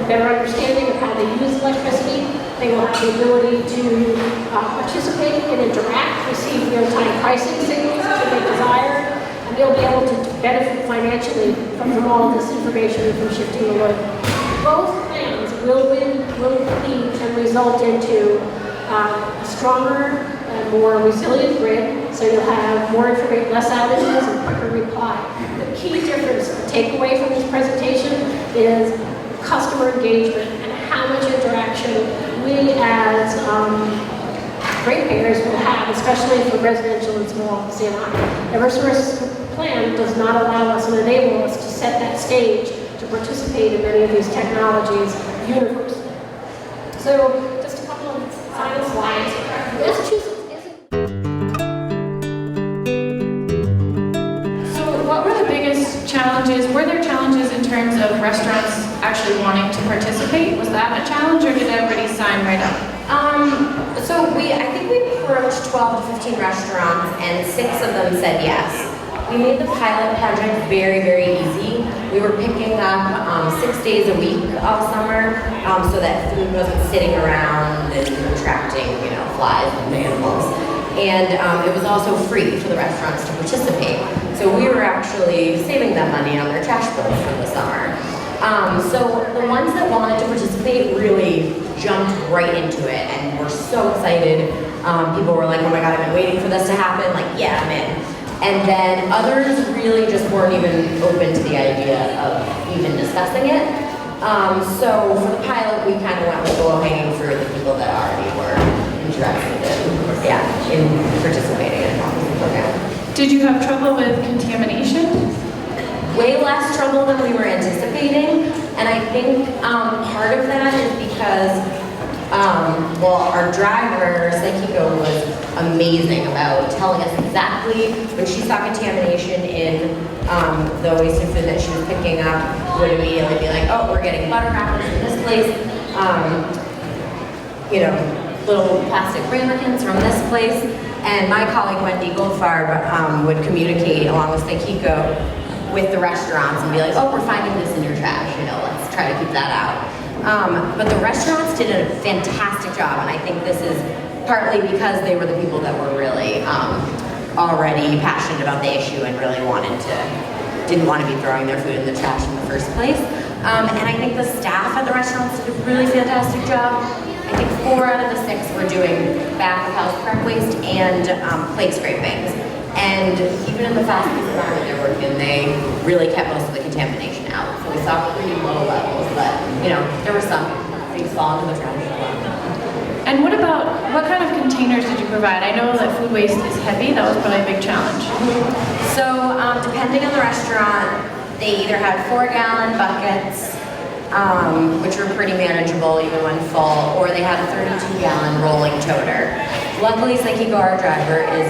better understanding of how they use electricity. They will have the ability to participate and interact, receive real-time pricing signals that they desire, and they'll be able to benefit financially from all this information from shifting the load. Both plans will lead and result into a stronger and more resilient grid, so you'll have more information, less outages, and quicker reply. The key difference, the takeaway from this presentation is customer engagement and how much interaction we as ratepayers will have, especially for residential and small C&I. Eversource plan does not allow us and enable us to set that stage to participate in many of these technologies universally. So just a couple of final slides. Massachusetts What were the biggest challenges? Were there challenges in terms of restaurants actually wanting to participate? Was that a challenge, or did everybody sign right up? I think we approached 12 to 15 restaurants, and 6 of them said yes. We made the pilot project very, very easy. We were picking up 6 days a week all summer, so that food wasn't sitting around and attracting, flies and animals. And it was also free for the restaurants to participate. So we were actually saving them money on their trash bills for the summer. So the ones that wanted to participate really jumped right into it and were so excited. People were like, oh my God, I've been waiting for this to happen. Like, yeah, I'm in. And then others really just weren't even open to the idea of even discussing it. So for the pilot, we kind of went with the low-hanging fruit, the people that already were interested in participating in the program. Did you have trouble with contamination? Way less trouble than we were anticipating, and I think part of that is because our driver, Saikiko, was amazing about telling us exactly when she saw contamination in the wasted food that she was picking up, would immediately be like, oh, we're getting butter crackers in this place, little plastic ramekins from this place. And my colleague Wendy Goldfarb would communicate along with Saikiko with the restaurants and be like, oh, we're finding this in your trash, let's try to keep that out. But the restaurants did a fantastic job, and I think this is partly because they were the people that were really already passionate about the issue and really didn't want to be throwing their food in the trash in the first place. And I think the staff at the restaurants did a really fantastic job. I think 4 out of the 6 were doing back of house prep waste and plate scrapings. And even in the fast-paced environment they're working, they really kept most of the contamination out. So we saw pretty low levels, but there were some things fall into the trash. And what kind of containers did you provide? I know that food waste is heavy. That was probably a big challenge. So depending on the restaurant, they either had 4-gallon buckets, which were pretty manageable even when full, or they had a 32-gallon rolling toter. Luckily, Saikiko, our driver, is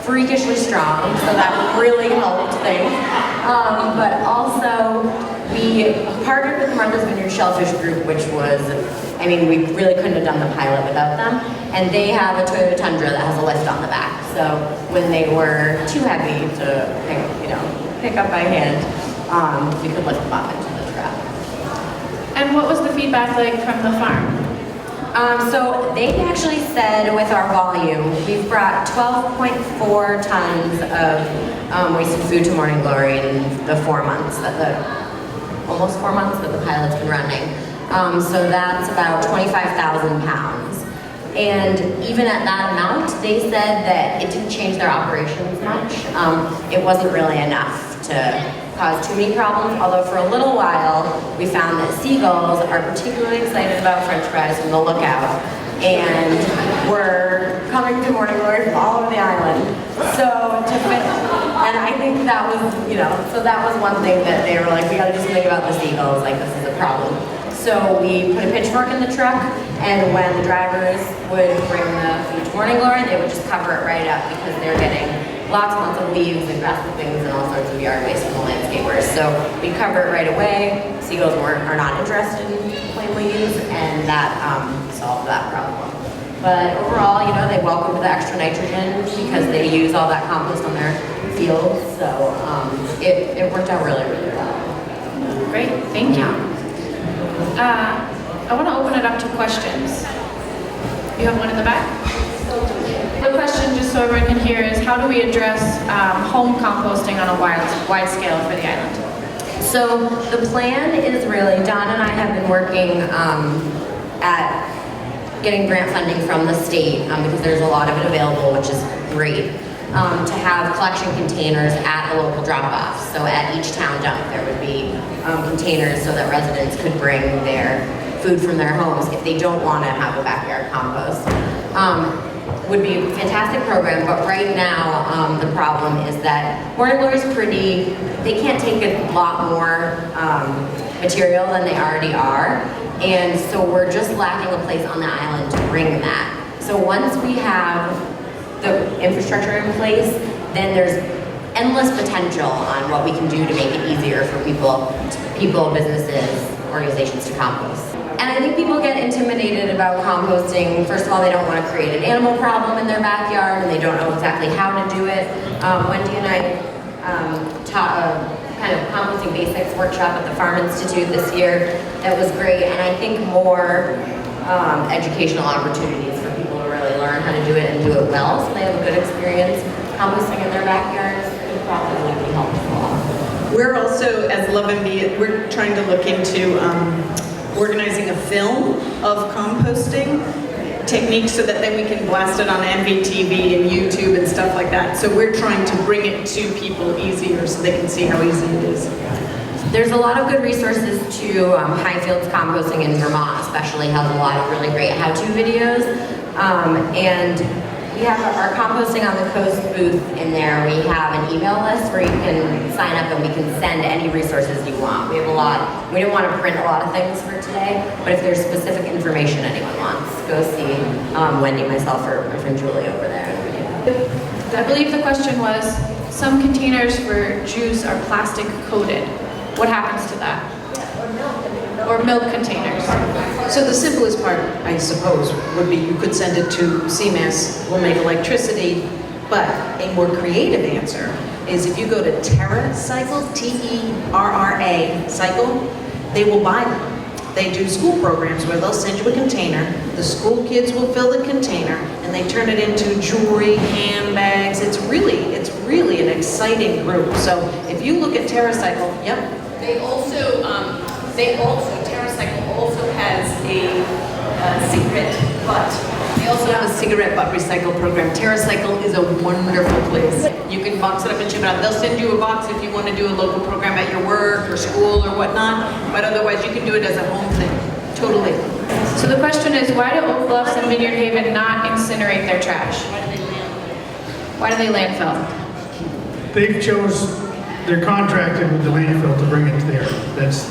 freakishly strong, so that really helped things. But also, we partnered with the Martha's Vineyard Shellfish Group, which was, we really couldn't have done the pilot without them. And they have a Toyota Tundra that has a lift on the back. So when they were too heavy to pick up by hand, we could lift them up into the truck. And what was the feedback like from the farm? So they actually said with our volume, we've brought 12.4 tons of wasted food to Morning Glory in the almost 4 months that the pilot's been running. So that's about 25,000 pounds. And even at that amount, they said that it didn't change their operations much. It wasn't really enough to cause too many problems, although for a little while we found that seagulls are particularly excited about French fries from the lookout and were coming to Morning Glory from all over the island. And I think that was, so that was one thing that they were like, we gotta do something about the seagulls, like this is a problem. So we put a pitchfork in the truck, and when the drivers would bring the food to Morning Glory, they would just cover it right up because they're getting lots and lots of leaves and grass clippings and all sorts of yard waste from the landscapers. So we cover it right away. Seagulls are not interested in plain leaves, and that solved that problem. But overall, they welcomed the extra nitrogen because they use all that compost on their fields. So it worked out really, really well. Great, thank you. I want to open it up to questions. You have one in the back? The question, just so everyone can hear, is how do we address home composting on a wide scale for the island? So the plan is really, Don and I have been working at getting grant funding from the state because there's a lot of it available, which is great, to have collection containers at a local drop-off. So at each town dump, there would be containers so that residents could bring their food from their homes if they don't want to have a backyard compost. Would be a fantastic program, but right now the problem is that Morning Glory is pretty, they can't take a lot more material than they already are, and so we're just lacking a place on the island to bring that. So once we have the infrastructure in place, then there's endless potential on what we can do to make it easier for people, businesses, organizations to compost. And I think people get intimidated about composting. First of all, they don't want to create an animal problem in their backyard, and they don't know exactly how to do it. Wendy and I taught a kind of composting basics workshop at the Farm Institute this year. That was great, and I think more educational opportunities for people to really learn how to do it and do it well, so they have a good experience composting in their backyards. Would probably be helpful. We're also, as Love and Be, we're trying to look into organizing a film of composting techniques so that then we can blast it on MVTV and YouTube and stuff like that. So we're trying to bring it to people easier so they can see how easy it is. There's a lot of good resources to Highfields Composting in Vermont, especially has a lot of really great how-to videos. And we have our Composting on the Coast booth in there. We have an email list where you can sign up and we can send any resources you want. We have a lot. We didn't want to print a lot of things for today, but if there's specific information anyone wants, go see Wendy, myself, or my friend Julie over there. I believe the question was, some containers for juice are plastic coated. What happens to that? Or milk containers. So the simplest part, I suppose, would be you could send it to CMAS, we'll make electricity, but a more creative answer is if you go to TerraCycle, T-E-R-R-A, Cycle, they will buy them. They do school programs where they'll send you a container, the school kids will fill the container, and they turn it into jewelry, handbags. It's really an exciting group. So if you look at TerraCycle, yep. TerraCycle also has a cigarette butt. They also have a cigarette butt recycle program. TerraCycle is a wonderful place. You can box it up and ship it out. They'll send you a box if you want to do a local program at your work or school or whatnot, but otherwise you can do it as a home thing. Totally. So the question is, why do Oak Bluffs and Vineyard Haven not incinerate their trash? Why do they landfill? They've they're contracted with the landfill to bring it there.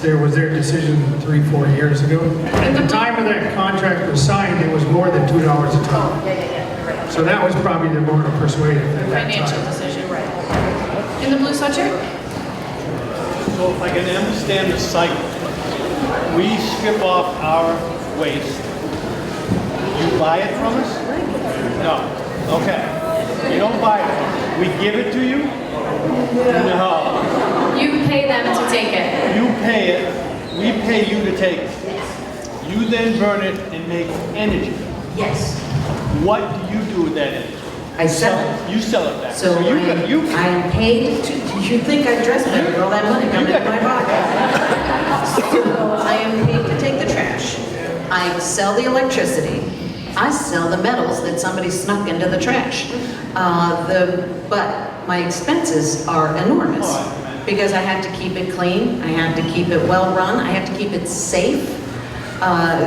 There was their decision 3-4 years ago. At the time of that contract was signed, it was more than $2 a ton. So that was probably the more persuasive at that Financial time. decision, right. In the blue sweatshirt? So if I can understand the cycle, we strip off our waste. You buy it from us? No. Okay. You don't buy it. We give it to you? No. You pay them to take it. You pay it. We pay you to take it. You then burn it and make energy. Yes. What do you do with that energy? I sell it. You sell it back. So I'm paid to, you think I dress better with all that money coming in my pocket. So I am paid to take the trash. I sell the electricity. I sell the metals that somebody snuck into the trash. But my expenses are enormous because I have to keep it clean, I have to keep it well run, I have to keep it safe.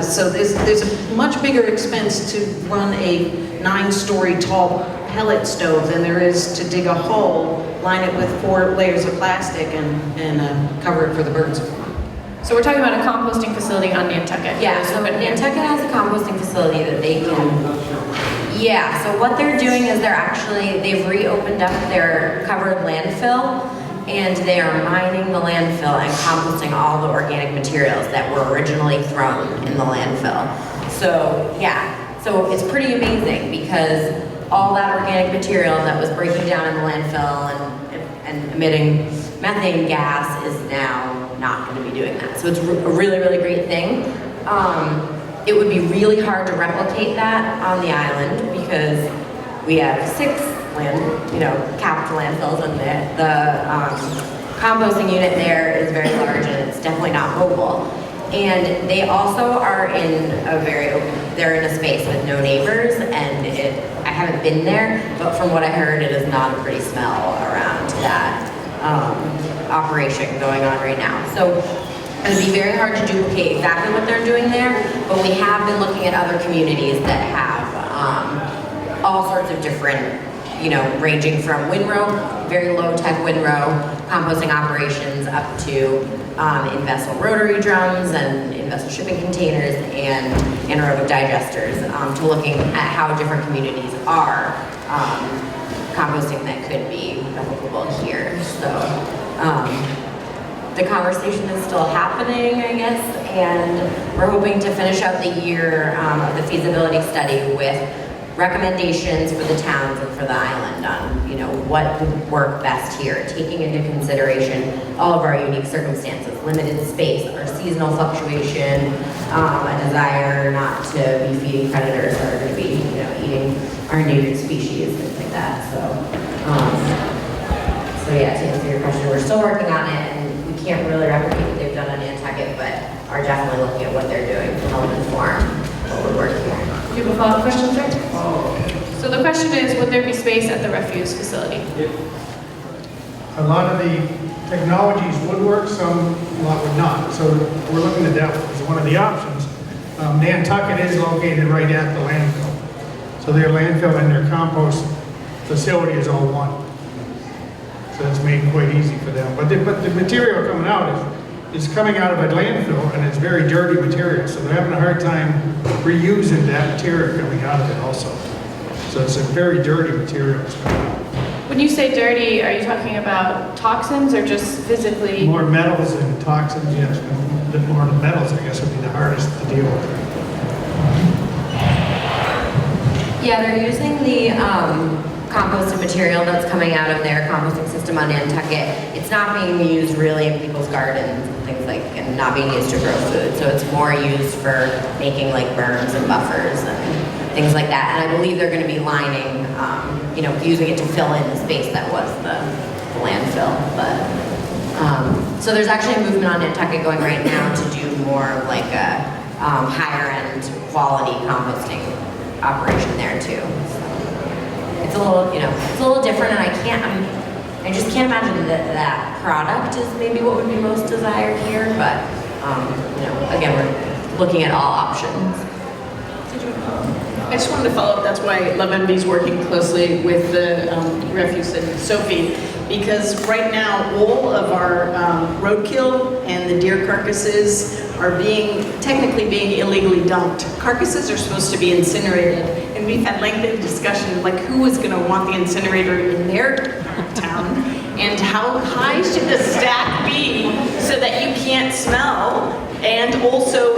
So there's a much bigger expense to run a 9-story tall pellet stove than there is to dig a hole, line it with 4 layers of plastic and cover it for the birds. So we're talking about a composting facility on Nantucket. Yeah, so Nantucket has a composting facility that they can, yeah, so what they're doing is they've reopened up their covered landfill, and they are mining the landfill and composting all the organic materials that were originally thrown in the landfill. So, yeah, so it's pretty amazing because all that organic material that was breaking down in the landfill and emitting methane gas is now not going to be doing that. So it's a really, really great thing. It would be really hard to replicate that on the island because we have 6 capped landfills, and the composting unit there is very large, and it's definitely not mobile. And they also are in they're in a space with no neighbors, and I haven't been there, but from what I heard, it is not a pretty smell around that operation going on right now. So it would be very hard to duplicate exactly what they're doing there, but we have been looking at other communities that have all sorts of different, ranging from windrow, very low-tech windrow, composting operations up to in-vessel rotary drums and in-vessel shipping containers and anaerobic digesters, to looking at how different communities are composting that could be applicable here. So the conversation is still happening, I guess, and we're hoping to finish out the year of the feasibility study with recommendations for the towns and for the island on, what would work best here, taking into consideration all of our unique circumstances, limited space, our seasonal fluctuation, a desire not to be feeding predators that are going to be, eating our endangered species, things like that. So yeah, to answer your question, we're still working on it, and we can't really replicate what they've done on Nantucket, but are definitely looking at what they're doing to help inform what would work here. Do you have a follow-up question, sir? So the question is, would there be space at the refuse facility? A lot of the technologies would work, some, a lot would not. So we're looking at that as one of the options. Nantucket is located right at the landfill. So their landfill and their compost facility is all one. So that's made quite easy for them. But the material coming out is coming out of a landfill, and it's very dirty material. So they're having a hard time reusing that material coming out of it also. So it's a very dirty material that's coming out. When you say dirty, are you talking about toxins or just physically? More metals and toxins, yes. The more the metals, I guess, would be the hardest to deal with. Yeah, they're using the composted material that's coming out of their composting system on Nantucket. It's not being used really in people's gardens and things like, and not being used to grow food. So it's more used for making like berms and buffers and things like that. And I believe they're going to be lining, using it to fill in the space that was the landfill. But so there's actually a movement on Nantucket going right now to do more of like a higher end quality composting operation there too. So it's a little, it's a little different, and I just can't imagine that product is maybe what would be most desired here. But again, we're looking at all options. I just wanted to follow up, that's why Love MB is working closely with the refuse and Sophie, because right now all of our roadkill and the deer carcasses are technically being illegally dumped. Carcasses are supposed to be incinerated, and we've had lengthy discussion like who is going to want the incinerator in their town, and how high should the stack be so that you can't smell, and also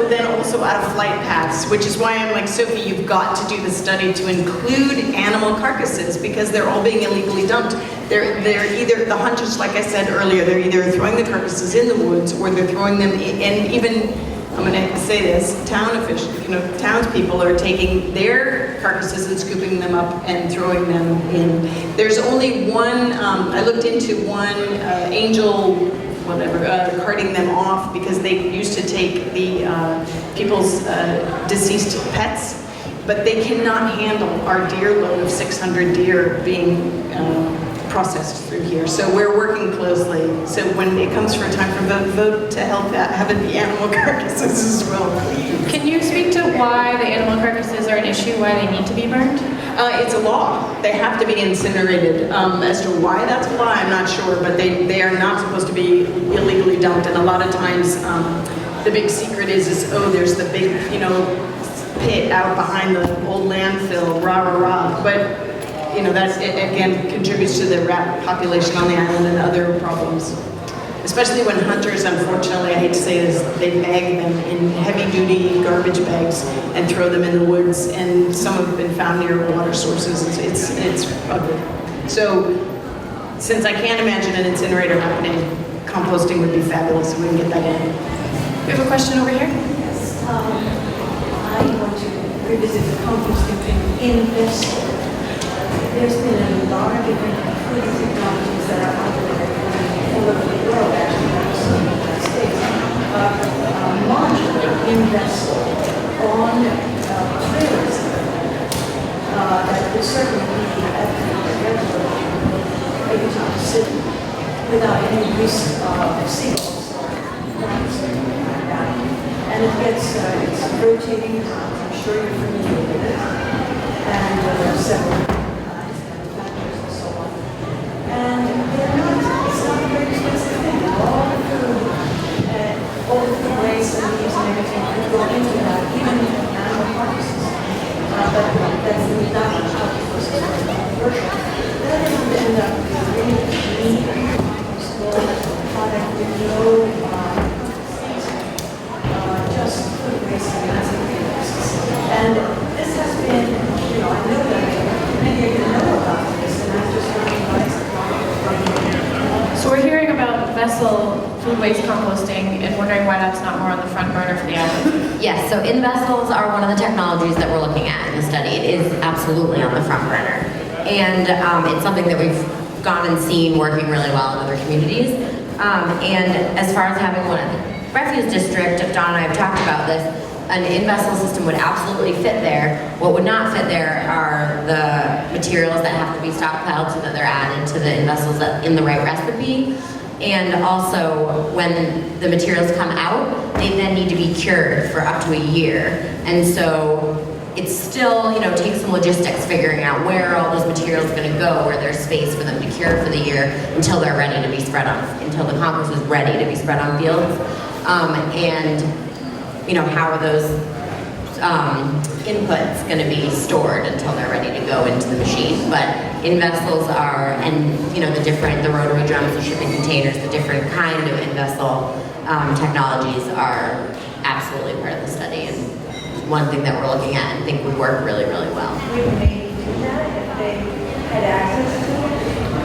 out of flight paths, which is why I'm like, Sophie, you've got to do the study to include animal carcasses, because they're all being illegally dumped. They're either, the hunters, like I said earlier, they're either throwing the carcasses in the woods, or they're throwing them in, and even, I'm gonna say this, townspeople are taking their carcasses and scooping them up and throwing them in. There's only one, I looked into one Angel, carting them off, because they used to take the people's deceased pets, but they cannot handle our deer load of 600 deer being processed through here. So we're working closely. So when it comes for time for vote to help have it be animal carcasses as well, please. Can you speak to why the animal carcasses are an issue, why they need to be burned? It's a law. They have to be incinerated. As to why that's a law, I'm not sure, but they are not supposed to be illegally dumped. And a lot of times, the big secret is there's the big, pit out behind the old landfill, rah. But that again contributes to the rat population on the island and other problems. Especially when hunters, unfortunately, I hate to say this, they bag them in heavy-duty garbage bags and throw them in the woods, and some have been found near water sources. It's ugly. So, since I can't imagine an incinerator happening composting would be fabulous if we can get that in. We have a question over here. Yes, I want to revisit the composting thing in Bristol. There's been a lot of different food technologies that are out there all over the world, actually, also in the United States, modular in Bristol on trailers that could certainly be at the regular, maybe not city, without any risk of seagulls or something like that. And it gets, it's rotating, I'm sure you're familiar with it. And there are several kinds, manufacturers and so on. And it's not a very expensive thing. All the food waste and leaves and everything could go into that, even animal carcasses. But that's not much help because it's commercial. Then it would end up being really neat, small product with no just food waste and everything else. And this has been, you know, I know that many of you know about this, and I'm just wondering why it's not. So we're hearing about vessel food waste composting and wondering why that's not more on the front burner for the admin. Yes, so in-vessels are one of the technologies that we're looking at in the study. It is absolutely on the front burner. And it's something that we've gone and seen working really well in other communities. And as far as having one, refuse district, Don and I have talked about this, an in-vessel system would absolutely fit there. What would not fit there are the materials that have to be stockpiled so that they're added to the in-vessels in the right recipe. And also, when the materials come out, they then need to be cured for up to a year. And so it's still, you know, takes some logistics figuring out where are all those materials going to go, where there's space for them to cure for the year until they're ready to be spread on, until the compost is ready to be spread on fields. And, you know, how are those inputs going to be stored until they're ready to go into the machine. But in-vessels are, and, you know, the rotary drums, the shipping containers, the different kind of in-vessel technologies are absolutely part of the study, and one thing that we're looking at and think would work really, really well. Would they do that if they had access to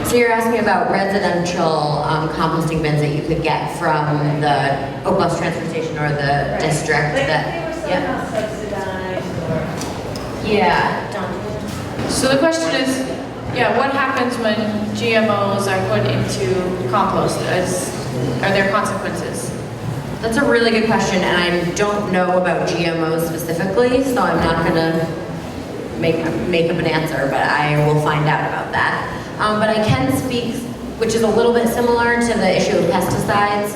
it? So you're asking about residential composting bins that you could get from the Oak Bluffs Transfer Station or the district Like that, if they were somehow subsidized or... yeah. So the question is, yeah, what happens when GMOs are put into compost? Are there consequences? That's a really good question, and I don't know about GMOs specifically, so I'm not going to make up an answer, but I will find out about that. But I can speak, which is a little bit similar to the issue of pesticides.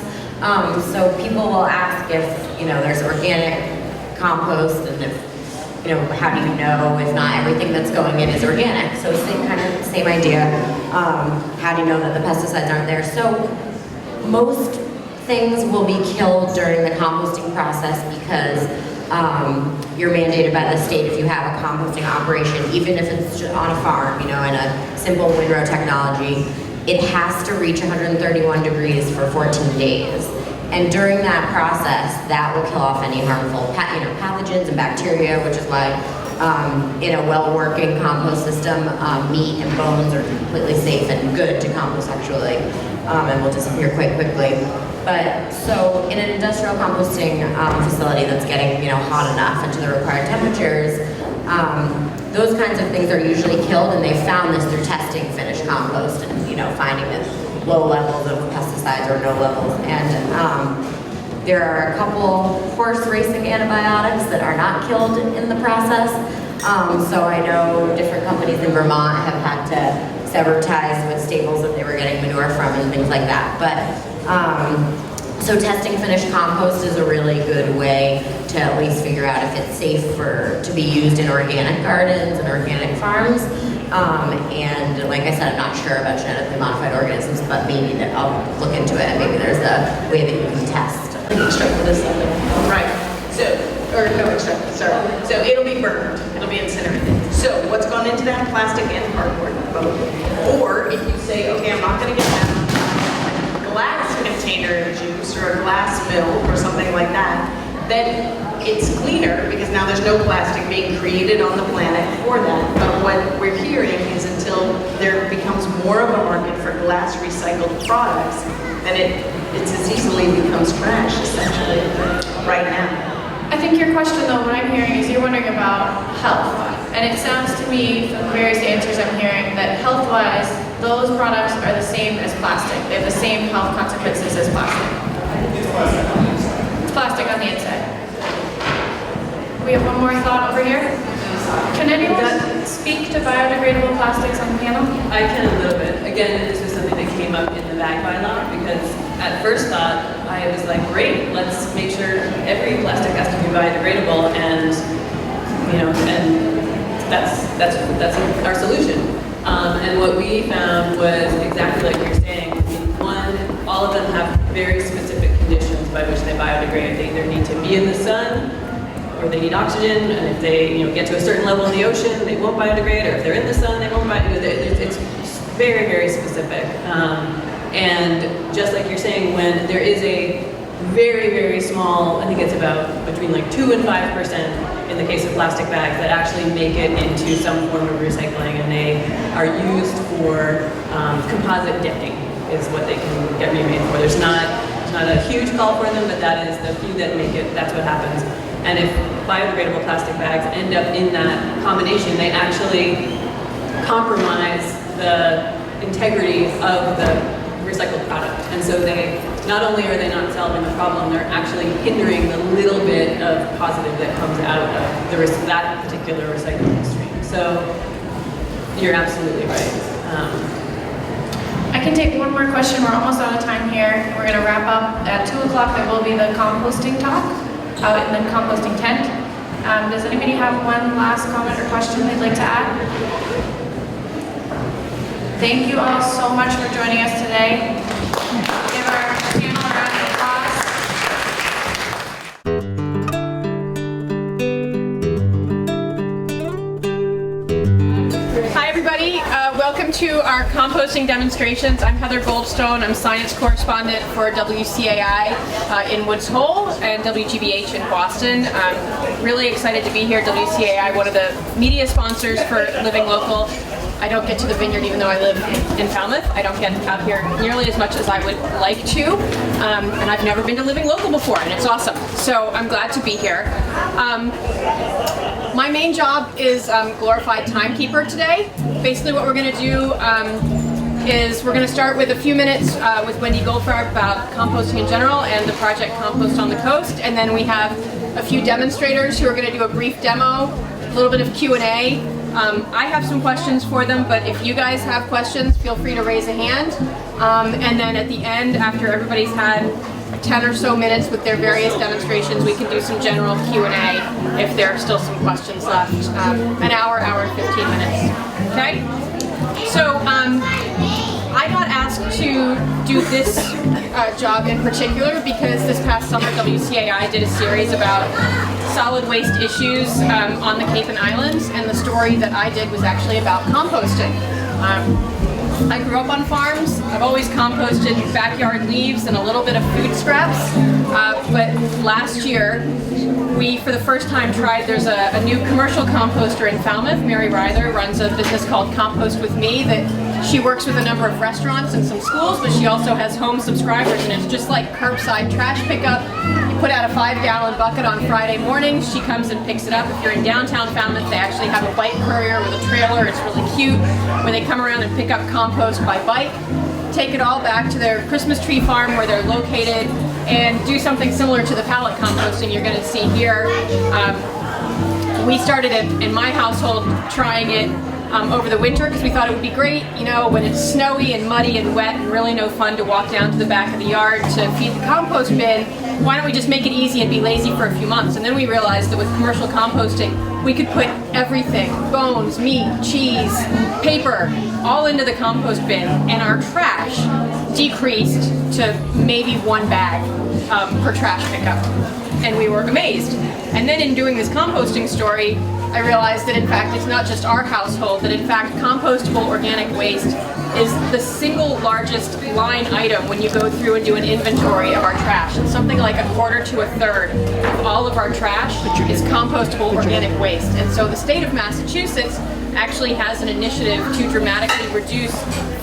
So people will ask if, you know, there's organic compost, and if, you know, how do you know if not everything that's going in is organic? So same idea. How do you know that the pesticides aren't there? So most things will be killed during the composting process because you're mandated by the state if you have a composting operation, even if it's on a farm, you know, in a simple windrow technology, it has to reach 131 degrees for 14 days. And during that process, that will kill off any harmful pathogens and bacteria, which is why in a well-working compost system, meat and bones are completely safe and good to compost actually, and will disappear quite quickly. But so in an industrial composting facility that's getting, you know, hot enough and to the required temperatures, those kinds of things are usually killed, and they've found this through testing finished compost and, you know, finding that low levels of pesticides or no levels. And there are a couple horse racing antibiotics that are not killed in the process. So I know different companies in Vermont have had to sever ties with stables that they were getting manure from and things like that. But so testing finished compost is a really good way to at least figure out if it's safe to be used in organic gardens and organic farms. And like I said, I'm not sure about genetically modified organisms, but maybe that I'll look into it, and maybe there's a way that you can test. Extract this, right? So, or no extract, sorry. So it'll be burned, it'll be incinerated. So what's gone into that? Plastic and cardboard, both. Or if you say, okay, I'm not going to get that glass container juice or a glass milk or something like that, then it's cleaner because now there's no plastic being created on the planet for that. But what we're hearing is until there becomes more of a market for glass recycled products, then as easily becomes trash essentially right now. I think your question though, what I'm hearing is you're wondering about health. And it sounds to me from the various answers I'm hearing that health-wise, those products are the same as plastic. They have the same health consequences as plastic. It's plastic on the inside. We have one more thought over here. Can anyone speak to biodegradable plastics on the panel? I can a little bit. Again, this was something that came up in the bag bylaw because at first thought, I was like, great, let's make sure every plastic has to be biodegradable and, you know, and that's our solution. And what we found was exactly like you're saying. One, all of them have very specific conditions by which they biodegrade. They either need to be in the sun, or they need oxygen, and if they get to a certain level in the ocean, they won't biodegrade, or if they're in the sun, they won't biodegrade. It's very, very specific. And just like you're saying, when there is a very, very small, I think it's about between like 2 and 5% in the case of plastic bags that actually make it into some form of recycling, and they are used for composite decking is what they can get remade for. There's not a huge call for them, but that is the few that make it, that's what happens. And if biodegradable plastic bags end up in that combination, they actually compromise the integrity of the recycled product. And so they, not only are they not solving the problem, they're actually hindering the little bit of positive that comes out of that particular recycling stream. So you're absolutely right. I can take one more question. We're almost out of time here. We're going to wrap up at 2 o'clock. There will be the composting talk out in the composting tent. Does anybody have one last comment or question they'd like to add? Thank you all so much for joining us today. Give our panel a round of applause. Hi everybody, welcome to our composting demonstrations. I'm Heather Goldstone. I'm science correspondent for WCAI in Woods Hole and WGBH in Boston. I'm really excited to be here. WCAI, one of the media sponsors for Living Local. I don't get to the vineyard even though I live in Falmouth. I don't get out here nearly as much as I would like to. And I've never been to Living Local before, and it's awesome. So I'm glad to be here. My main job is glorified timekeeper today. Basically what we're going to do is we're going to start with a few minutes with Wendy Goldfarb about composting in general and the project Compost on the Coast. And then we have a few demonstrators who are going to do a brief demo, a little bit of Q&A. I have some questions for them, but if you guys have questions, feel free to raise a hand. And then at the end, after everybody's had 10 or so minutes with their various demonstrations, we can do some general Q&A if there are still some questions left. An hour and 15 minutes. Okay? So I got asked to do this job in particular because this past summer WCAI did a series about solid waste issues on the Cape and Islands, and the story that I did was actually about composting. I grew up on farms. I've always composted backyard leaves and a little bit of food scraps, but last year we, for the first time, tried, there's a new commercial composter in Falmouth. Mary Ryther runs a business called Compost With Me that she works with a number of restaurants and some schools, but she also has home subscribers, and it's just like curbside trash pickup. You put out a 5-gallon bucket on Friday morning, she comes and picks it up. If you're in downtown Falmouth, they actually have a bike courier with a trailer. It's really cute, where they come around and pick up compost by bike, take it all back to their Christmas tree farm where they're located, and do something similar to the pallet composting you're going to see here. We started it in my household trying it over the winter because we thought it would be great, you know, when it's snowy and muddy and wet and really no fun to walk down to the back of the yard to feed the compost bin. Why don't we just make it easy and be lazy for a few months? And then we realized that with commercial composting, we could put everything, bones, meat, cheese, paper, all into the compost bin, and our trash decreased to maybe 1 bag per trash pickup. And we were amazed. And then in doing this composting story, I realized that in fact it's not just our household, that in fact compostable organic waste is the single largest line item when you go through and do an inventory of our trash. It's something like 1/4 to 1/3 of all of our trash is compostable organic waste. And so the state of Massachusetts actually has an initiative to dramatically reduce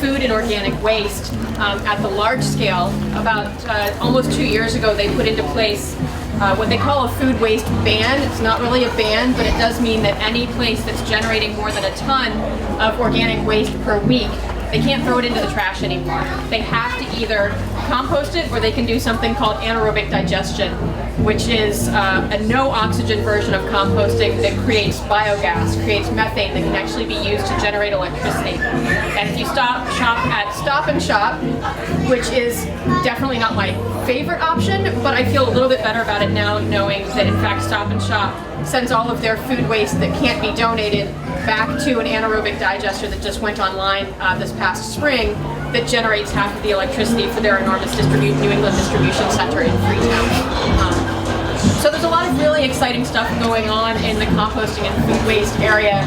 food and organic waste at the large scale. About almost 2 years ago, they put into place what they call a food waste ban. It's not really a ban, but it does mean that any place that's generating more than a ton of organic waste per week, they can't throw it into the trash anymore. They have to either compost it or they can do something called anaerobic digestion, which is a no oxygen version of composting that creates biogas, creates methane that can actually be used to generate electricity. And if you shop at Stop and Shop, which is definitely not my favorite option, but I feel a little bit better about it now knowing that in fact Stop and Shop sends all of their food waste that can't be donated back to an anaerobic digester that just went online this past spring that generates half of the electricity for their enormous New England distribution center in Freetown. So there's a lot of really exciting stuff going on in the composting and food waste area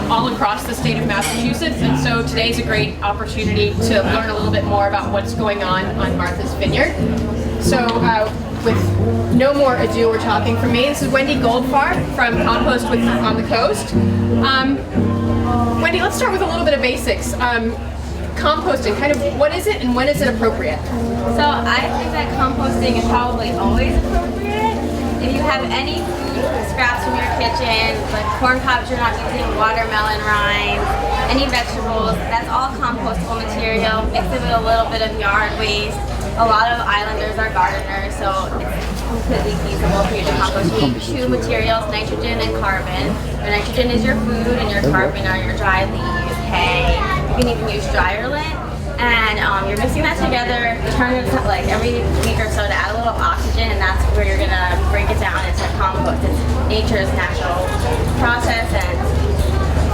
all across the state of Massachusetts, and so today's a great opportunity to learn a little bit more about what's going on Martha's Vineyard. So with no more ado or talking from me, this is Wendy Goldfarb from Compost on the Coast. Wendy, let's start with a little bit of basics. Composting, kind of what is it and when is it appropriate? So I think that composting is probably always appropriate. If you have any food scraps from your kitchen, like corn cobs you're not using, watermelon rinds, any vegetables, that's all compostable material. Mix it with a little bit of yard waste. A lot of islanders are gardeners, so it's completely feasible for you to compost. You need two materials, nitrogen and carbon. Your nitrogen is your food and your carbon are your dry leaves, hay. You can even use dryer lint. And you're mixing that together, turn it like every week or so to add a little oxygen, and that's where you're gonna break it down into compost. It's nature's natural process, and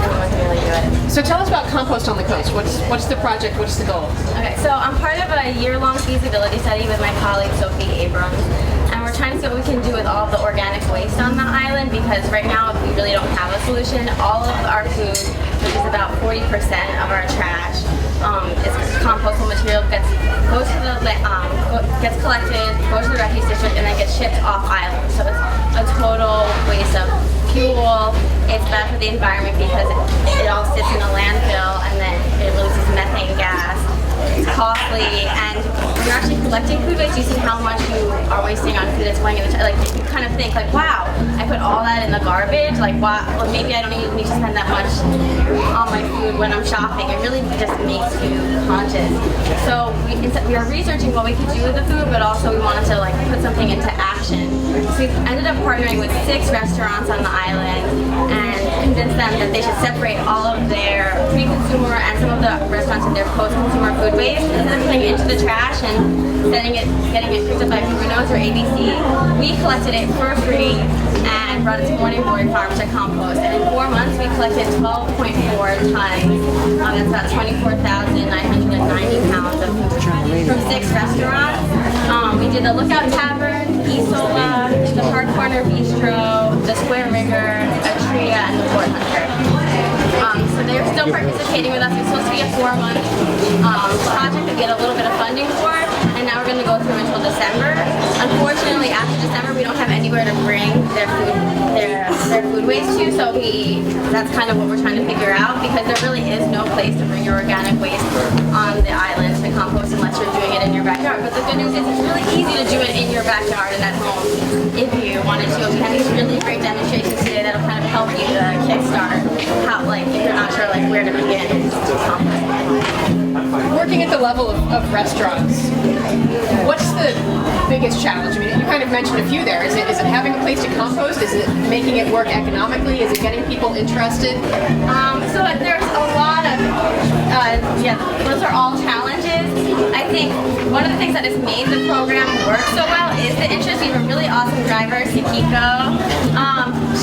anyone can really do it. So tell us about Compost on the Coast. What's the project? What's the goal? Okay, so I'm part of a year-long feasibility study with my colleague Sophie Abrams, and we're trying to see what we can do with all of the organic waste on the island, because right now we really don't have a solution. All of our food, which is about 40% of our trash, is compostable material, gets collected, goes to the refuse district, and then gets shipped off island. So it's a total waste of fuel. It's bad for the environment because it all sits in a landfill and then it releases methane gas. It's costly, and when you're actually collecting food waste, you see how much you are wasting on food that's going in the like you kind of think like, wow, I put all that in the garbage, like wow, well, maybe I don't even need to spend that much on my food when I'm shopping. It really just makes you conscious. So we are researching what we could do with the food, but also we wanted to like put something into action. So we ended up partnering with 6 restaurants on the island and convinced them that they should separate all of their pre-consumer and some of the restaurants in their post-consumer food waste, and then putting it into the trash and getting it picked up by Bruno's or ABC. We collected it for free and brought it to Morning Glory Farm to compost. And in 4 months, we collected 12.4 tons. That's about 24,990 pounds of food from 6 restaurants. We did the Lookout Tavern, Isola, the Park Corner Bistro, the Square Rigger, Atria, and the Port Hunter. So they're still participating with us. It's supposed to be a 4-month project that we get a little bit of funding for, and now we're going to go through until December. Unfortunately, after December, we don't have anywhere to bring their food waste to, so that's kind of what we're trying to figure out, because there really is no place to bring your organic waste on the island to compost unless you're doing it in your backyard. But the good news is it's really easy to do it in your backyard and at home if you wanted to. We have these really great demonstrations today that'll kind of help you to kickstart how, like, if you're not sure like where to begin to compost. Working at the level of restaurants, what's the biggest challenge? I mean, you kind of mentioned a few there. Is it having a place to compost? Is it making it work economically? Is it getting people interested? So there's a lot of, those are all challenges. I think one of the things that has made the program work so well is the interest. We have a really awesome driver, Sakiko.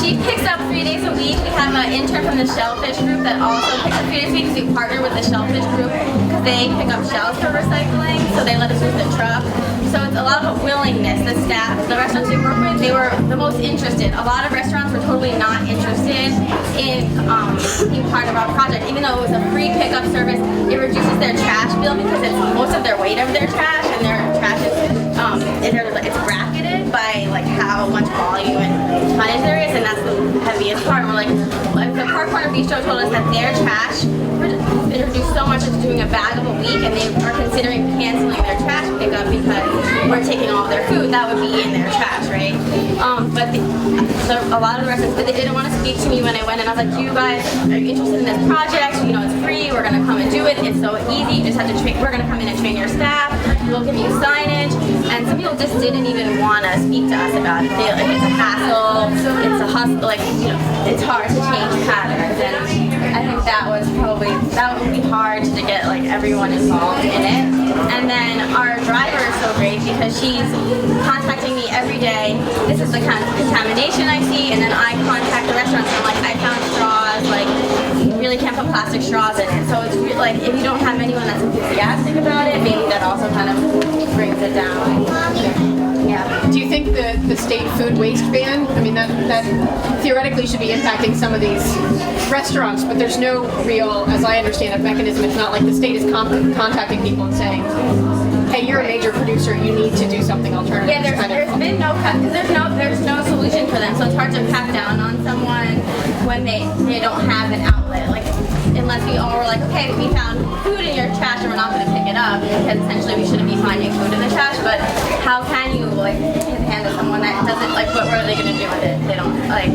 She picks up 3 days a week. We have an intern from the Shellfish Group that also picks up 3 days a week, because we partner with the Shellfish Group because they pick up shells for recycling, so they let us use the truck. So it's a lot of a willingness. The staff, the restaurants we work with, they were the most interested. A lot of restaurants were totally not interested in being part of our project. Even though it was a free pickup service, it reduces their trash bill because it's most of their weight of their trash, and their trash is it's bracketed by like how much volume and tonnage there is, and that's the heaviest part. And we're like, well, if the Park Corner Bistro told us that their trash, they reduced so much into doing a bag of a week, and they are considering canceling their trash pickup because we're taking all their food that would be in their trash, right? But a lot of the restaurants, but they didn't want to speak to me when I went, and I was like, you guys are you interested in this project? You know, it's free. We're gonna come and do it. It's so easy. You just have to train. We're gonna come in and train your staff. We'll give you signage. And some people just didn't even want to speak to us about it. They, like, it's a hassle. It's a hustle. Like, you know, it's hard to change patterns. And I think that would be hard to get like everyone involved in it. And then our driver is so great because she's contacting me every day. This is the kind of contamination I see, and then I contact the restaurants and I'm like, I found straws, like you really can't put plastic straws in it. So it's like if you don't have anyone that's enthusiastic about it, maybe that also kind of brings it down. Yeah. Do you think the state food waste ban, I mean, that theoretically should be impacting some of these restaurants, but there's no real, as I understand it, mechanism. It's not like the state is contacting people and saying, hey, you're a major producer, you need to do something alternative. Yeah, there's been no cut, because there's no solution for them, so it's hard to crack down on someone when they don't have an outlet. Like, unless we all were like, okay, we found food in your trash and we're not going to pick it up, because essentially we shouldn't be finding food in the trash, but how can you, like, hand to someone that doesn't, like, what are they going to do with it? They don't, like,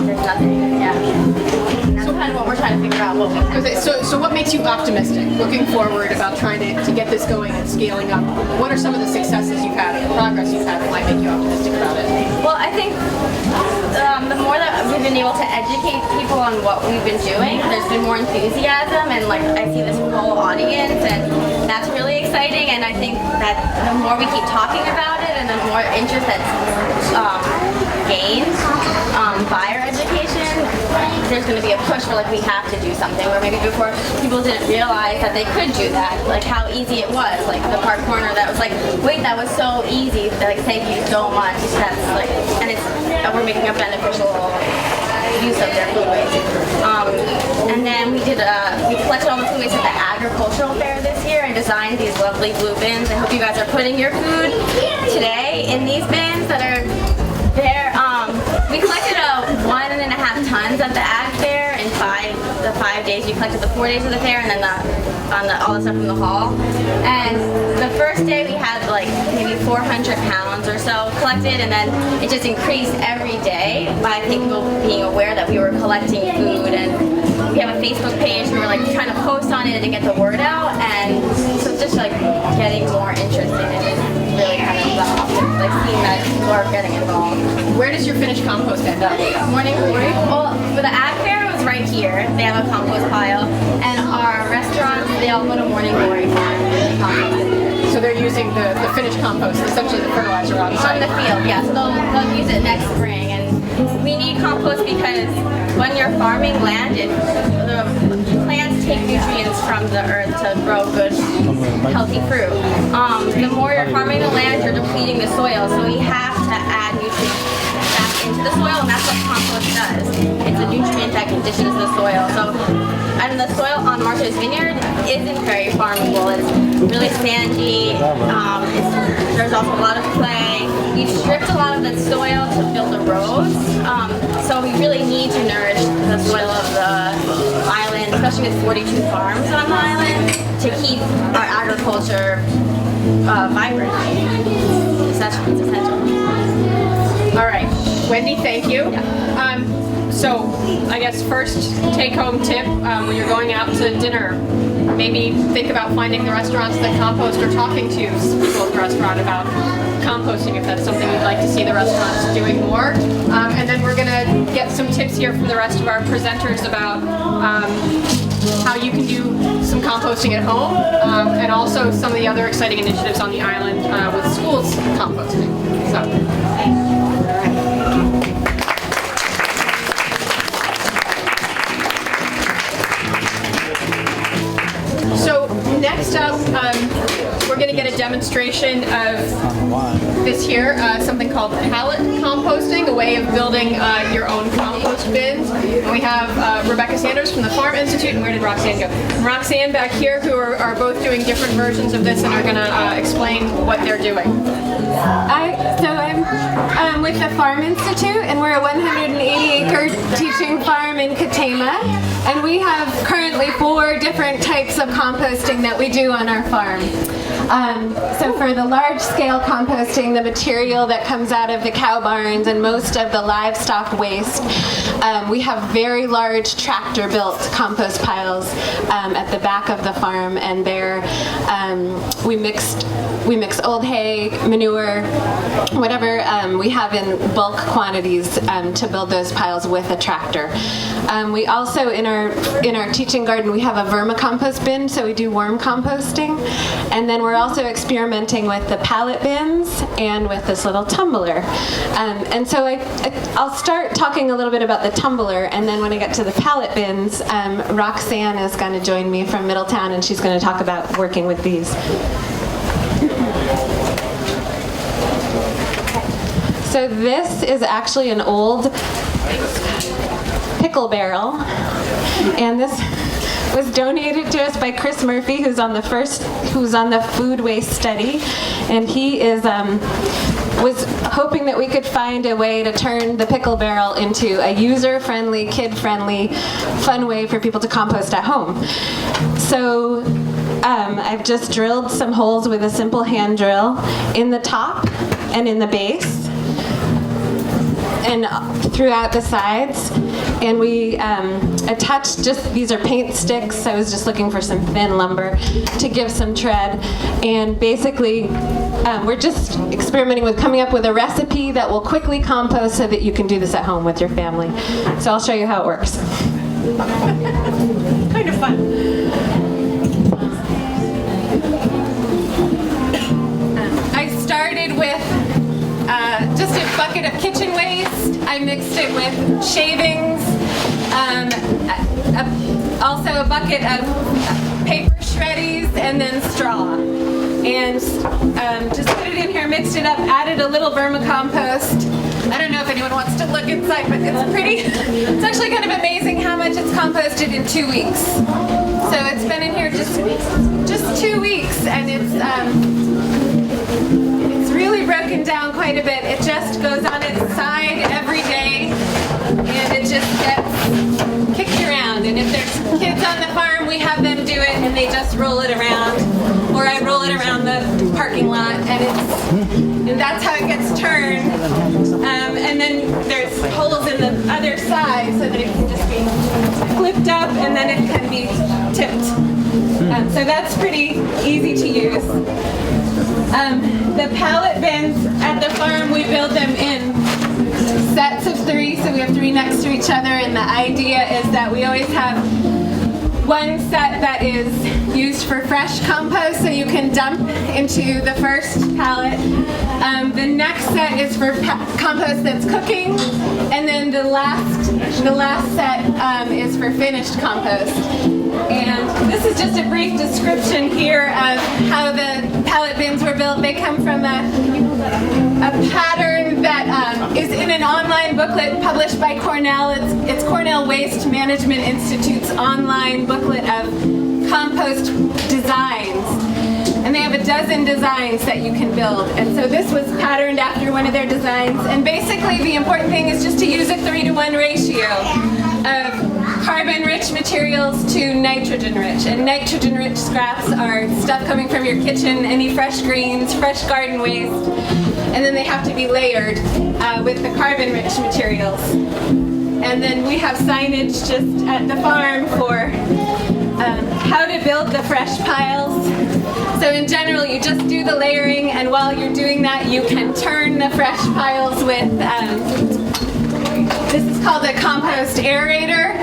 there's nothing, yeah. And that's kind of what we're trying to figure out. What we can do. So what makes you optimistic, looking forward about trying to get this going and scaling up? What are some of the successes you've had and the progress you've had that might make you optimistic about it? Well, I think the more that we've been able to educate people on what we've been doing, there's been more enthusiasm, and like I see this whole audience, and that's really exciting. And I think that the more we keep talking about it, and the more interest that's gained by our education, there's going to be a push for like we have to do something. Where maybe before people didn't realize that they could do that, like how easy it was. Like the Park Corner, that was like, wait, that was so easy. Like thank you so much. That's like, and it's we're making a beneficial use of their food waste. And then we collected all the food waste at the agricultural fair this year and designed these lovely blue bins. I hope you guys are putting your food today in these bins that are there. We collected 1.5 tons at the ag fair in the 5 days. We collected the 4 days of the fair and then all the stuff from the hall. And the first day we had like maybe 400 pounds or so collected, and then it just increased every day by people being aware that we were collecting food. And we have a Facebook page, we were like trying to post on it to get the word out, and so it's just like getting more interested in it. Really kind of like seeing that people are getting involved. Where does your finished compost end up? Morning Glory. Well, for the ag fair, it was right here. They have a compost pile, and our restaurants, they all go to Morning Glory farm. So they're using the finished compost, essentially the fertilizer on site. On the field, yeah. So they'll use it next spring, and we need compost because when you're farming land, the plants take nutrients from the earth to grow good, healthy fruit. The more you're farming the land, you're depleting the soil, so we have to add nutrients back into the soil, and that's what compost does. It's a nutrient that conditions the soil. So, and the soil on Martha's Vineyard isn't very farmable. It's really sandy. There's also a lot of clay. We've stripped a lot of the soil to build the roads. So we really need to nourish the soil of the island, especially with 42 farms on the island, to keep our agriculture vibrant. It's essential. All right, Wendy, thank you. So I guess first take-home tip, when you're going out to dinner, maybe think about finding the restaurants that compost or talking to people at the restaurant about composting if that's something you'd like to see the restaurants doing more. And then we're going to get some tips here from the rest of our presenters about how you can do some composting at home, and also some of the other exciting initiatives on the island with schools composting. So next up, we're going to get a demonstration of this here, something called pallet composting, a way of building your own compost bins. And we have Rebecca Sanders from the Farm Institute, and where did Roxanne go? And Roxanne back here, who are both doing different versions of this and are going to explain what they're doing. I'm with the Farm Institute, and we're a 180-acre teaching farm in Katama, and we have currently 4 different types of composting that we do on our farm. So for the large-scale composting, the material that comes out of the cow barns and most of the livestock waste, we have very large tractor-built compost piles at the back of the farm, and there we mix old hay, manure, whatever we have in bulk quantities to build those piles with a tractor. We also, in our teaching garden, we have a vermicompost bin, so we do worm composting. And then we're also experimenting with the pallet bins and with this little tumbler. And so I'll start talking a little bit about the tumbler, and then when I get to the pallet bins, Roxanne is going to join me from Middletown, and she's going to talk about working with these. So this is actually an old pickle barrel, and this was donated to us by Chris Murphy, who's on the food waste study, and he was hoping that we could find a way to turn the pickle barrel into a user-friendly, kid-friendly, fun way for people to compost at home. So I've just drilled some holes with a simple hand drill in the top and in the base and throughout the sides, and we attached these are paint sticks. I was just looking for some thin lumber to give some tread, and basically we're just experimenting with coming up with a recipe that will quickly compost so that you can do this at home with your family. So I'll show you how it works. Kind of fun. I started with just a bucket of kitchen waste. I mixed it with shavings, also a bucket of paper shreddies, and then straw. And just put it in here, mixed it up, added a little vermicompost. I don't know if anyone wants to look inside, but it's actually kind of amazing how much it's composted in 2 weeks. So it's been in here just 2 weeks, and it's really broken down quite a bit. It just goes on its side every day, and it just gets kicked around. And if there's kids on the farm, we have them do it, and they just roll it around, or I roll it around the parking lot, and that's how it gets turned. And then there's holes in the other side so that it can just be flipped up, and then it can be tipped. So that's pretty easy to use. The pallet bins at the farm, we build them in sets of 3, so we have 3 next to each other, and the idea is that we always have one set that is used for fresh compost, so you can dump into the first pallet. The next set is for compost that's cooking, and then the last set is for finished compost. And this is just a brief description here of how the pallet bins were built. They come from a pattern that is in an online booklet published by Cornell. It's Cornell Waste Management Institute's online booklet of compost designs. And they have a dozen designs that you can build. And so this was patterned after one of their designs. And basically the important thing is just to use a 3-to-1 ratio of carbon-rich materials to nitrogen-rich. And nitrogen-rich scraps are stuff coming from your kitchen, any fresh greens, fresh garden waste. And then they have to be layered with the carbon-rich materials. And then we have signage just at the farm for how to build the fresh piles. So in general, you just do the layering, and while you're doing that, you can turn the fresh piles with, this is called a compost aerator,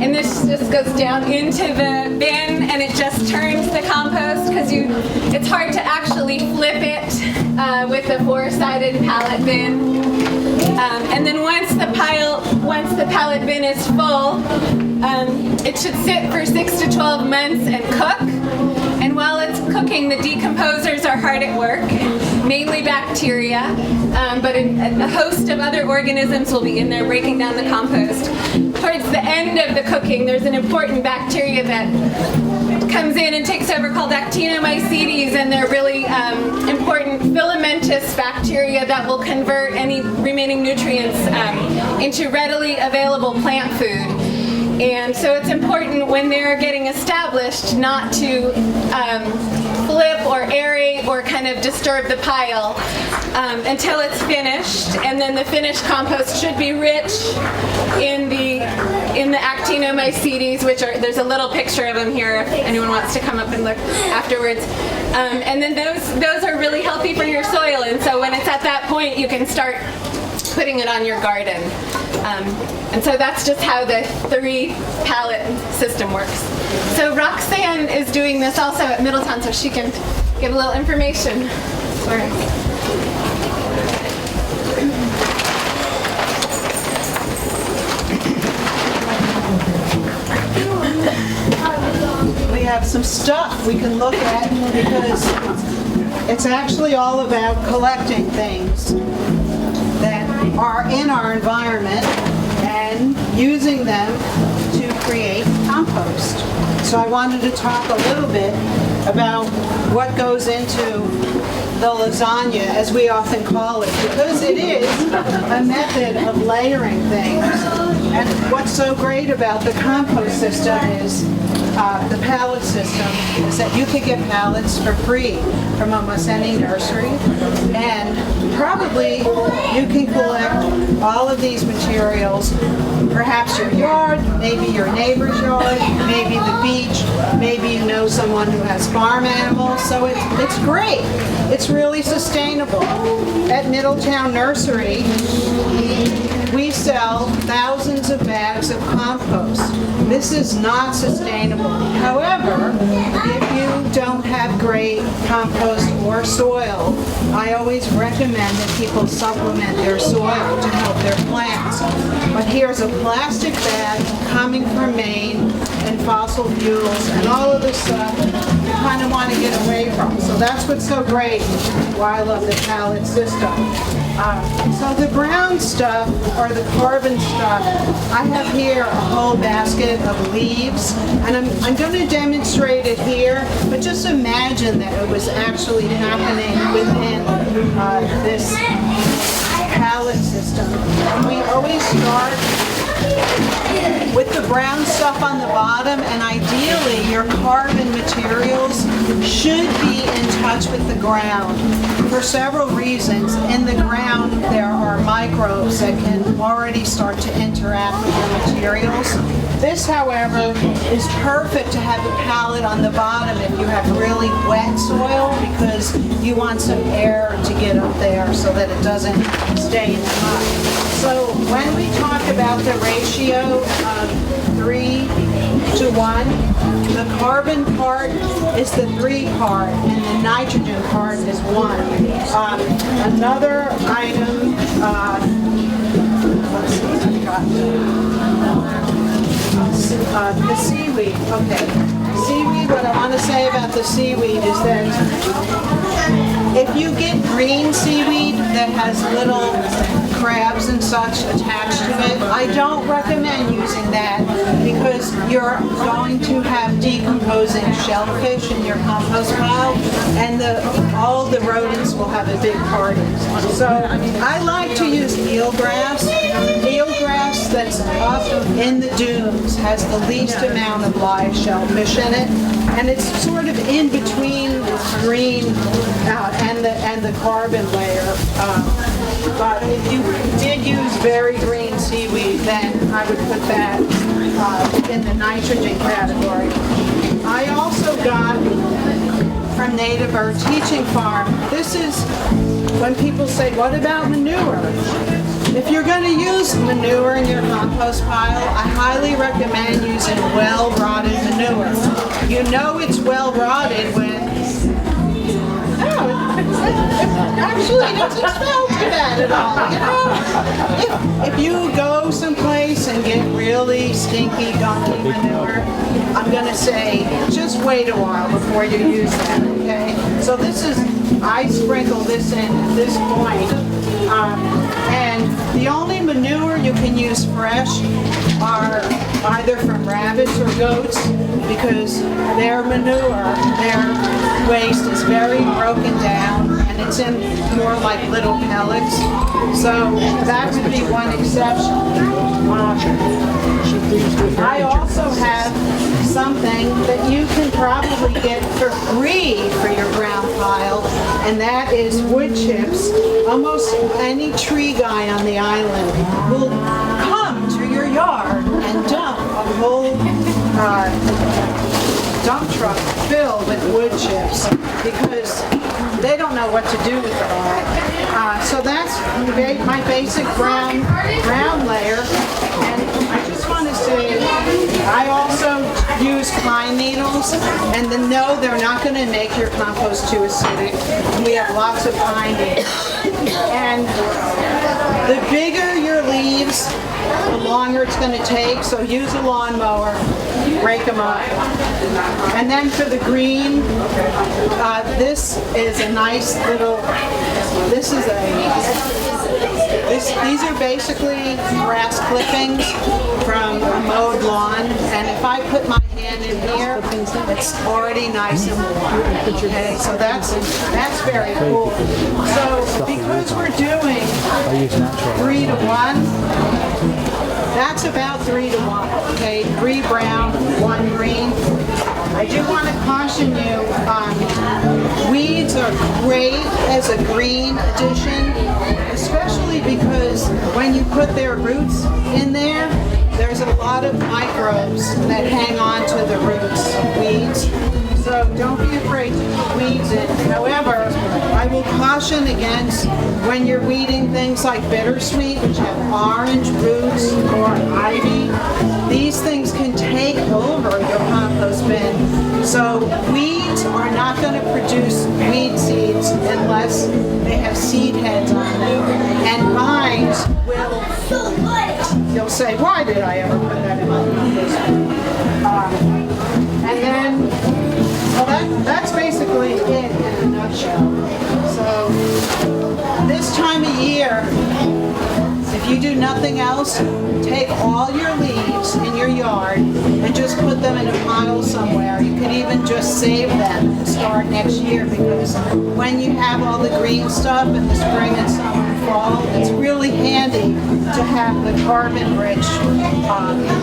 and this just goes down into the bin, and it just turns the compost, because it's hard to actually flip it with a 4-sided pallet bin. And then once the pallet bin is full, it should sit for 6 to 12 months and cook. And while it's cooking, the decomposers are hard at work, mainly bacteria, but a host of other organisms will be in there breaking down the compost. Towards the end of the cooking, there's an important bacteria that comes in and takes over called Actinomycetes, and they're really important filamentous bacteria that will convert any remaining nutrients into readily available plant food. And so it's important when they're getting established not to flip or aerate or kind of disturb the pile until it's finished. And then the finished compost should be rich in the Actinomycetes, which are, there's a little picture of them here if anyone wants to come up and look afterwards. And then those are really healthy for your soil. And so when it's at that point, you can start putting it on your garden. And so that's just how the 3-pallet system works. So Roxanne is doing this also at Middletown, so she can give a little information for us. We have some stuff we can look at because it's actually all about collecting things that are in our environment and using them to create compost. So I wanted to talk a little bit about what goes into the lasagna, as we often call it, because it is a method of layering things. And what's so great about the compost system is the pallet system is that you can get pallets for free from almost any nursery, and probably you can collect all of these materials, perhaps your yard, maybe your neighbor's yard, maybe the beach, maybe you know someone who has farm animals, so it's great. It's really sustainable. At Middletown Nursery, we sell thousands of bags of compost. This is not sustainable. However, if you don't have great compost or soil, I always recommend that people supplement their soil to help their plants. But here's a plastic bag coming from Maine and fossil fuels and all of this stuff you kind of want to get away from. So that's what's so great, why I love the pallet system. So the brown stuff, or the carbon stuff, I have here a whole basket of leaves, and I'm going to demonstrate it here, but just imagine that it was actually happening within this pallet system. And we always start with the brown stuff on the bottom, and ideally your carbon materials should be in touch with the ground for several reasons. In the ground there are microbes that can already start to interact with your materials. This, however, is perfect to have a pallet on the bottom if you have really wet soil, because you want some air to get up there so that it doesn't stay in the mud. So when we talk about the ratio of 3:1, the carbon part is the 3 part and the nitrogen part is 1. Another item, let's see, I got the seaweed. Okay, seaweed, what I want to say about the seaweed is that if you get green seaweed that has little crabs and such attached to it, I don't recommend using that because you're going to have decomposing shellfish in your compost pile, and all the rodents will have a big party. So I like to use eelgrass. Eelgrass that's up in the dunes has the least amount of live shellfish in it, and it's sort of in between the green and the carbon layer. But if you did use very green seaweed, then I would put that in the nitrogen category. I also got from Native Earth Teaching Farm, this is when people say, what about manure? If you're going to use manure in your compost pile, I highly recommend using well-rotted manure. You know it's well-rotted when, Actually, it doesn't smell too bad at all, you know? If you go someplace and get really stinky donkey manure, I'm gonna say, just wait a while before you use that, okay? So this is, I sprinkle this in at this point. And the only manure you can use fresh are either from rabbits or goats, because their manure, their waste is very broken down and it's in more like little pellets. So that would be one exception. I also have something that you can probably get for free for your ground pile, and that is wood chips. Almost any tree guy on the island will come to your yard and dump a whole dump truck filled with wood chips because they don't know what to do with it all. So that's my basic brown layer. And I just want to say, I also use pine needles, and no, they're not going to make your compost too acidic. We have lots of pine needles. And the bigger your leaves, the longer it's going to take, so use a lawnmower, rake them up. And then for the green, this is a nice little, these are basically grass clippings from a mowed lawn, and if I put my hand in here, it's already nice and warm. Okay, so that's very cool. So because we're doing 3 to 1, that's about 3 to 1. Okay, 3 brown, 1 green. I do want to caution you, weeds are great as a green addition, especially because when you put their roots in there, there's a lot of microbes that hang on to the roots of weeds. So don't be afraid to put weeds in. However, I will caution against when you're weeding things like bittersweet, which have orange roots, or ivy. These things can take over your compost bin. So weeds are not going to produce weed seeds unless they have seed heads on them. And vines will, you'll say, why did I ever put that in my compost bin? And then, well, that's basically it in a nutshell. So this time of year, if you do nothing else, take all your leaves in your yard and just put them in a pile somewhere. You could even just save them and start next year, because when you have all the green stuff in the spring and summer and fall, it's really handy to have the carbon-rich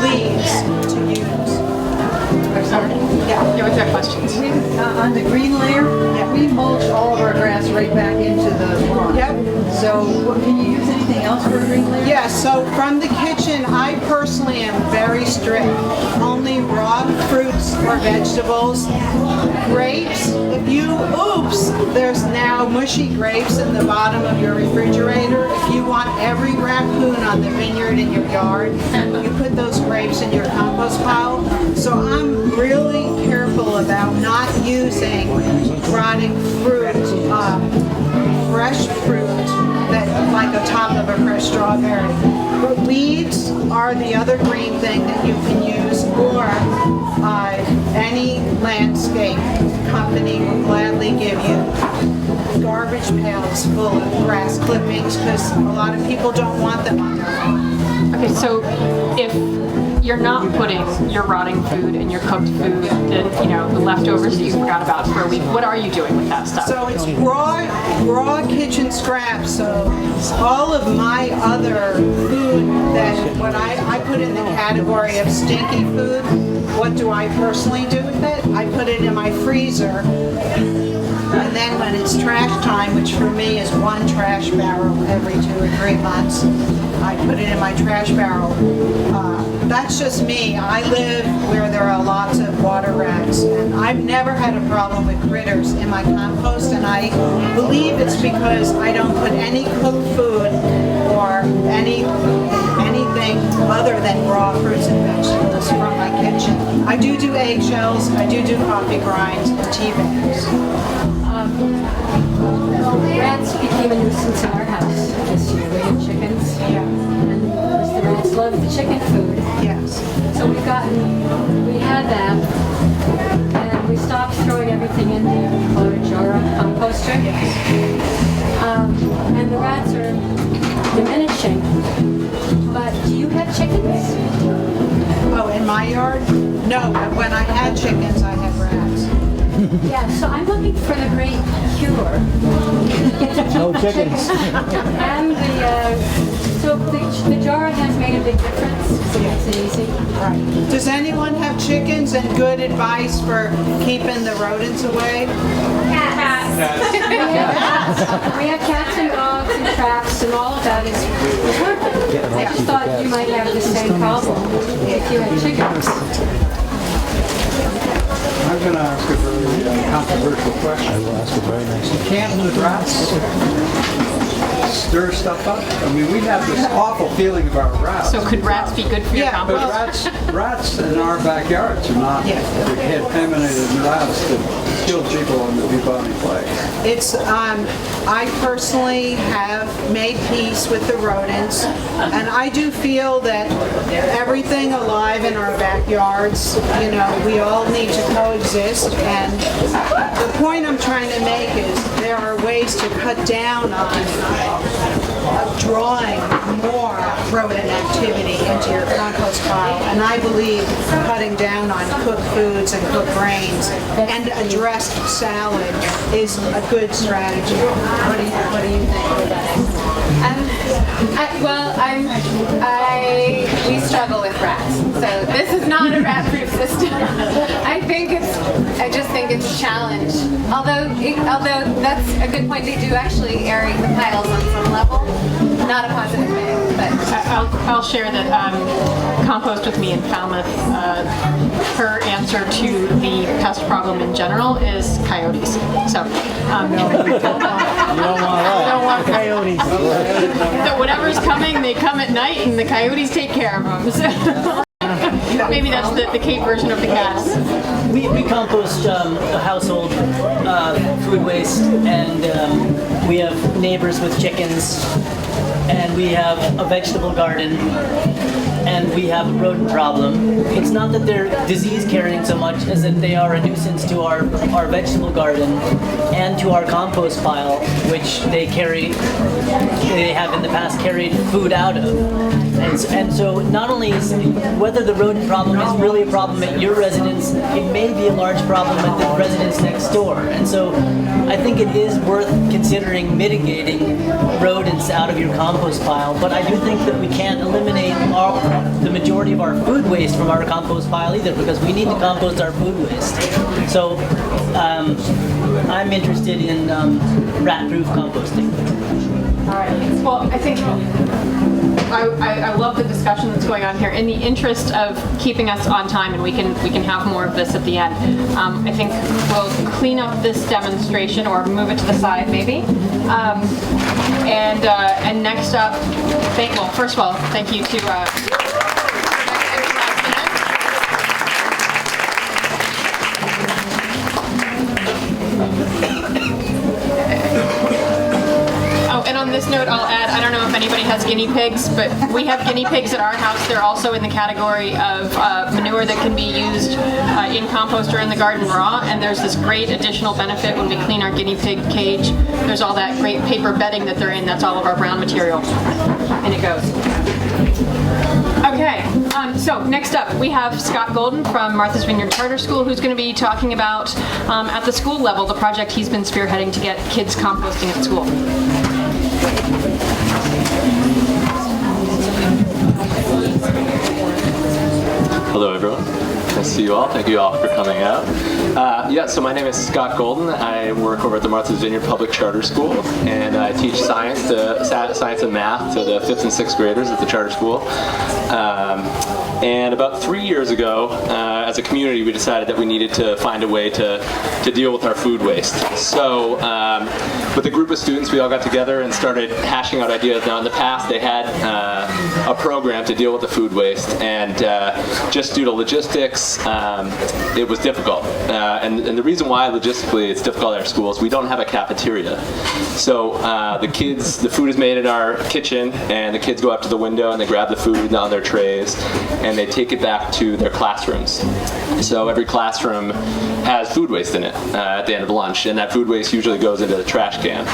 leaves to use. Yeah, what's that question? On the green layer, we mulch all of our grass right back into the lawn. Yep. So can you use anything else for a green layer? Yeah, so from the kitchen, I personally am very strict. Only raw fruits or vegetables. Grapes, there's now mushy grapes in the bottom of your refrigerator. If you want every raccoon on the vineyard in your yard, you put those grapes in your compost pile. So I'm really careful about not using rotting fruit, fresh fruit, that like the top of a fresh strawberry. But weeds are the other green thing that you can use, or any landscape company will gladly give you garbage pails full of grass clippings, because a lot of people don't want them on their lawn. Okay, so if you're not putting your rotting food and your cooked food, the leftovers that you forgot about for a week, what are you doing with that stuff? So it's raw kitchen scraps. So all of my other food that what I put in the category of stinky food, what do I personally do with it? I put it in my freezer. And then when it's trash time, which for me is 1 trash barrel every 2 or 3 months, I put it in my trash barrel. That's just me. I live where there are lots of water rats, and I've never had a problem with critters in my compost, and I believe it's because I don't put any cooked food or anything other than raw fruits and vegetables from my kitchen I do eggshells, I do coffee grinds, and tea bags. Rats became a nuisance in our house this year. We had chickens. Yeah. And the rats love the chicken food. Yes. So we had that. And we stopped throwing everything in the Florida composter. And the rats are diminishing. But do you have chickens? Oh, in my yard? No, but when I had chickens, I had rats. Yeah, so I'm looking for the great cure. No chickens. And the jar has made a big difference, so makes it easy. Right. Does anyone have chickens and good advice for keeping the rodents away? Cats. We have cats and dogs and traps and all of that is working. I just thought you might have the same problem if you had chickens. I'm going to ask a very controversial question. I will ask a very nice question. Can't rats stir stuff up? I mean, we have this awful feeling about rats. So could rats be good for your compost? But rats in our backyards are not contaminated rats that kill people on the Peabody Place. It's, I personally have made peace with the rodents, and I do feel that everything alive in our backyards, you know, we all need to coexist, and the point I'm trying to make is there are ways to cut down on drawing more rodent activity into your compost pile, and I believe cutting down on cooked foods and cooked grains and a dressed salad is a good strategy. What do you think of that? We struggle with rats, so this is not a rat-proof system. I just think it's a challenge. Although that's a good point, they do actually aerate the piles on some level. Not a positive way, but I'll share that Compost With Me in Falmouth, her answer to the pest problem in general is coyotes. So You don't want coyotes. So whatever's coming, they come at night and the coyotes take care of them. So maybe that's the Cape version of the cats. We compost a household food waste, and we have neighbors with chickens, and we have a vegetable garden, and we have a rodent problem. It's not that they're disease carrying so much as that they are a nuisance to our vegetable garden and to our compost pile, which they have in the past carried food out of. And so not only is whether the rodent problem is really a problem at your residence, it may be a large problem at the residence next door. And so I think it is worth considering mitigating rodents out of your compost pile, but I do think that we can't eliminate the majority of our food waste from our compost pile either, because we need to compost our food waste. So I'm interested in rat-proof composting. All right. Well, I think I love the discussion that's going on here. In the interest of keeping us on time, and we can have more of this at the end, I think we'll clean up this demonstration or move it to the side maybe. And next up, first of all, thank you to. And on this note, I'll add, I don't know if anybody has guinea pigs, but we have guinea pigs at our house. They're also in the category of manure that can be used in compost or in the garden raw, and there's this great additional benefit when we clean our guinea pig cage. There's all that great paper bedding that they're in. That's all of our brown material. And it goes. Okay, so next up we have Scott Golden from Martha's Vineyard Charter School, who's going to be talking about, at the school level, the project he's been spearheading to get kids composting at school. Hello everyone, nice to see you all. Thank you all for coming out. So my name is Scott Golden. I work over at the Martha's Vineyard Public Charter School, and I teach science and math to the 5th and 6th graders at the charter school. And about 3 years ago, as as a community, we decided that we needed to find a way to deal with our food waste. So with a group of students, we all got together and started hashing out ideas. Now in the past, they had a program to deal with the food waste, and just due to logistics, it was difficult. And the reason why logistically it's difficult at our schools, we don't have a cafeteria. So the food is made in our kitchen, and the kids go up to the window and they grab the food on their trays and they take it back to their classrooms. So every classroom has food waste in it at the end of lunch, and that food waste usually goes into the trash can.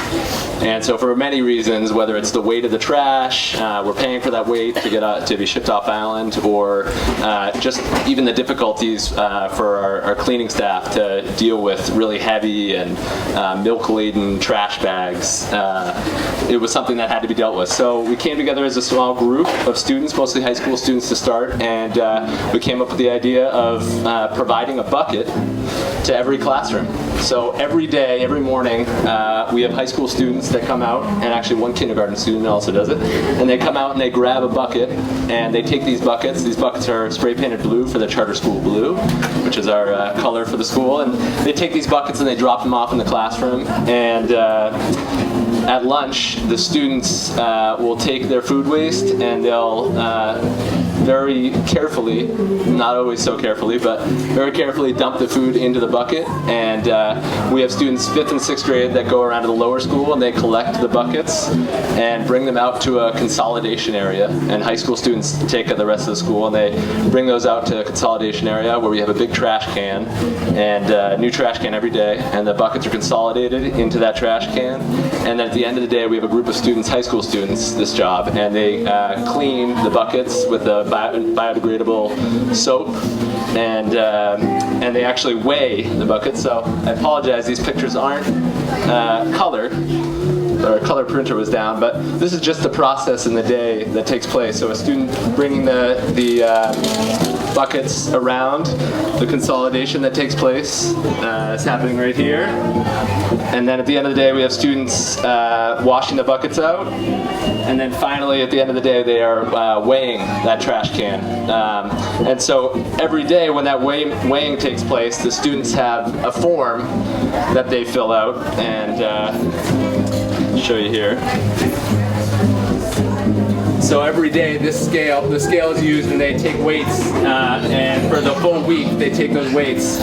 And so for many reasons, whether it's the weight of the trash, we're paying for that weight to be shipped off island, or just even the difficulties for our cleaning staff to deal with really heavy and milk-laden trash bags. It was something that had to be dealt with. So we came together as a small group of students, mostly high school students to start, and we came up with the idea of providing a bucket to every classroom. So every day, every morning, we have high school students that come out, and actually one kindergarten student also does it, and they come out and they grab a bucket, and they take these buckets. These buckets are spray painted blue for the charter school blue, which is our color for the school, and they take these buckets and they drop them off in the classroom, and at lunch, the students will take their food waste and they'll very carefully, not always so carefully, but very carefully dump the food into the bucket. And we have students 5th and 6th grade that go around to the lower school and they collect the buckets and bring them out to a consolidation area. And high school students take the rest of the school and they bring those out to a consolidation area where we have a big trash can and a new trash can every day. And the buckets are consolidated into that trash can. And then at the end of the day, we have a group of students, high school students, this job, and they clean the buckets with a biodegradable soap, and they actually weigh the buckets. So I apologize, these pictures aren't colored. Our color printer was down, but this is just the process in the day that takes place. So a student bringing the buckets around, the consolidation that takes place is happening right here. And then at the end of the day, we have students washing the buckets out. And then finally, at the end of the day, they are weighing that trash can. And so every day when that weighing takes place, the students have a form that they fill out, and show you here. So every day the scale is used and they take weights, and for the full week they take those weights.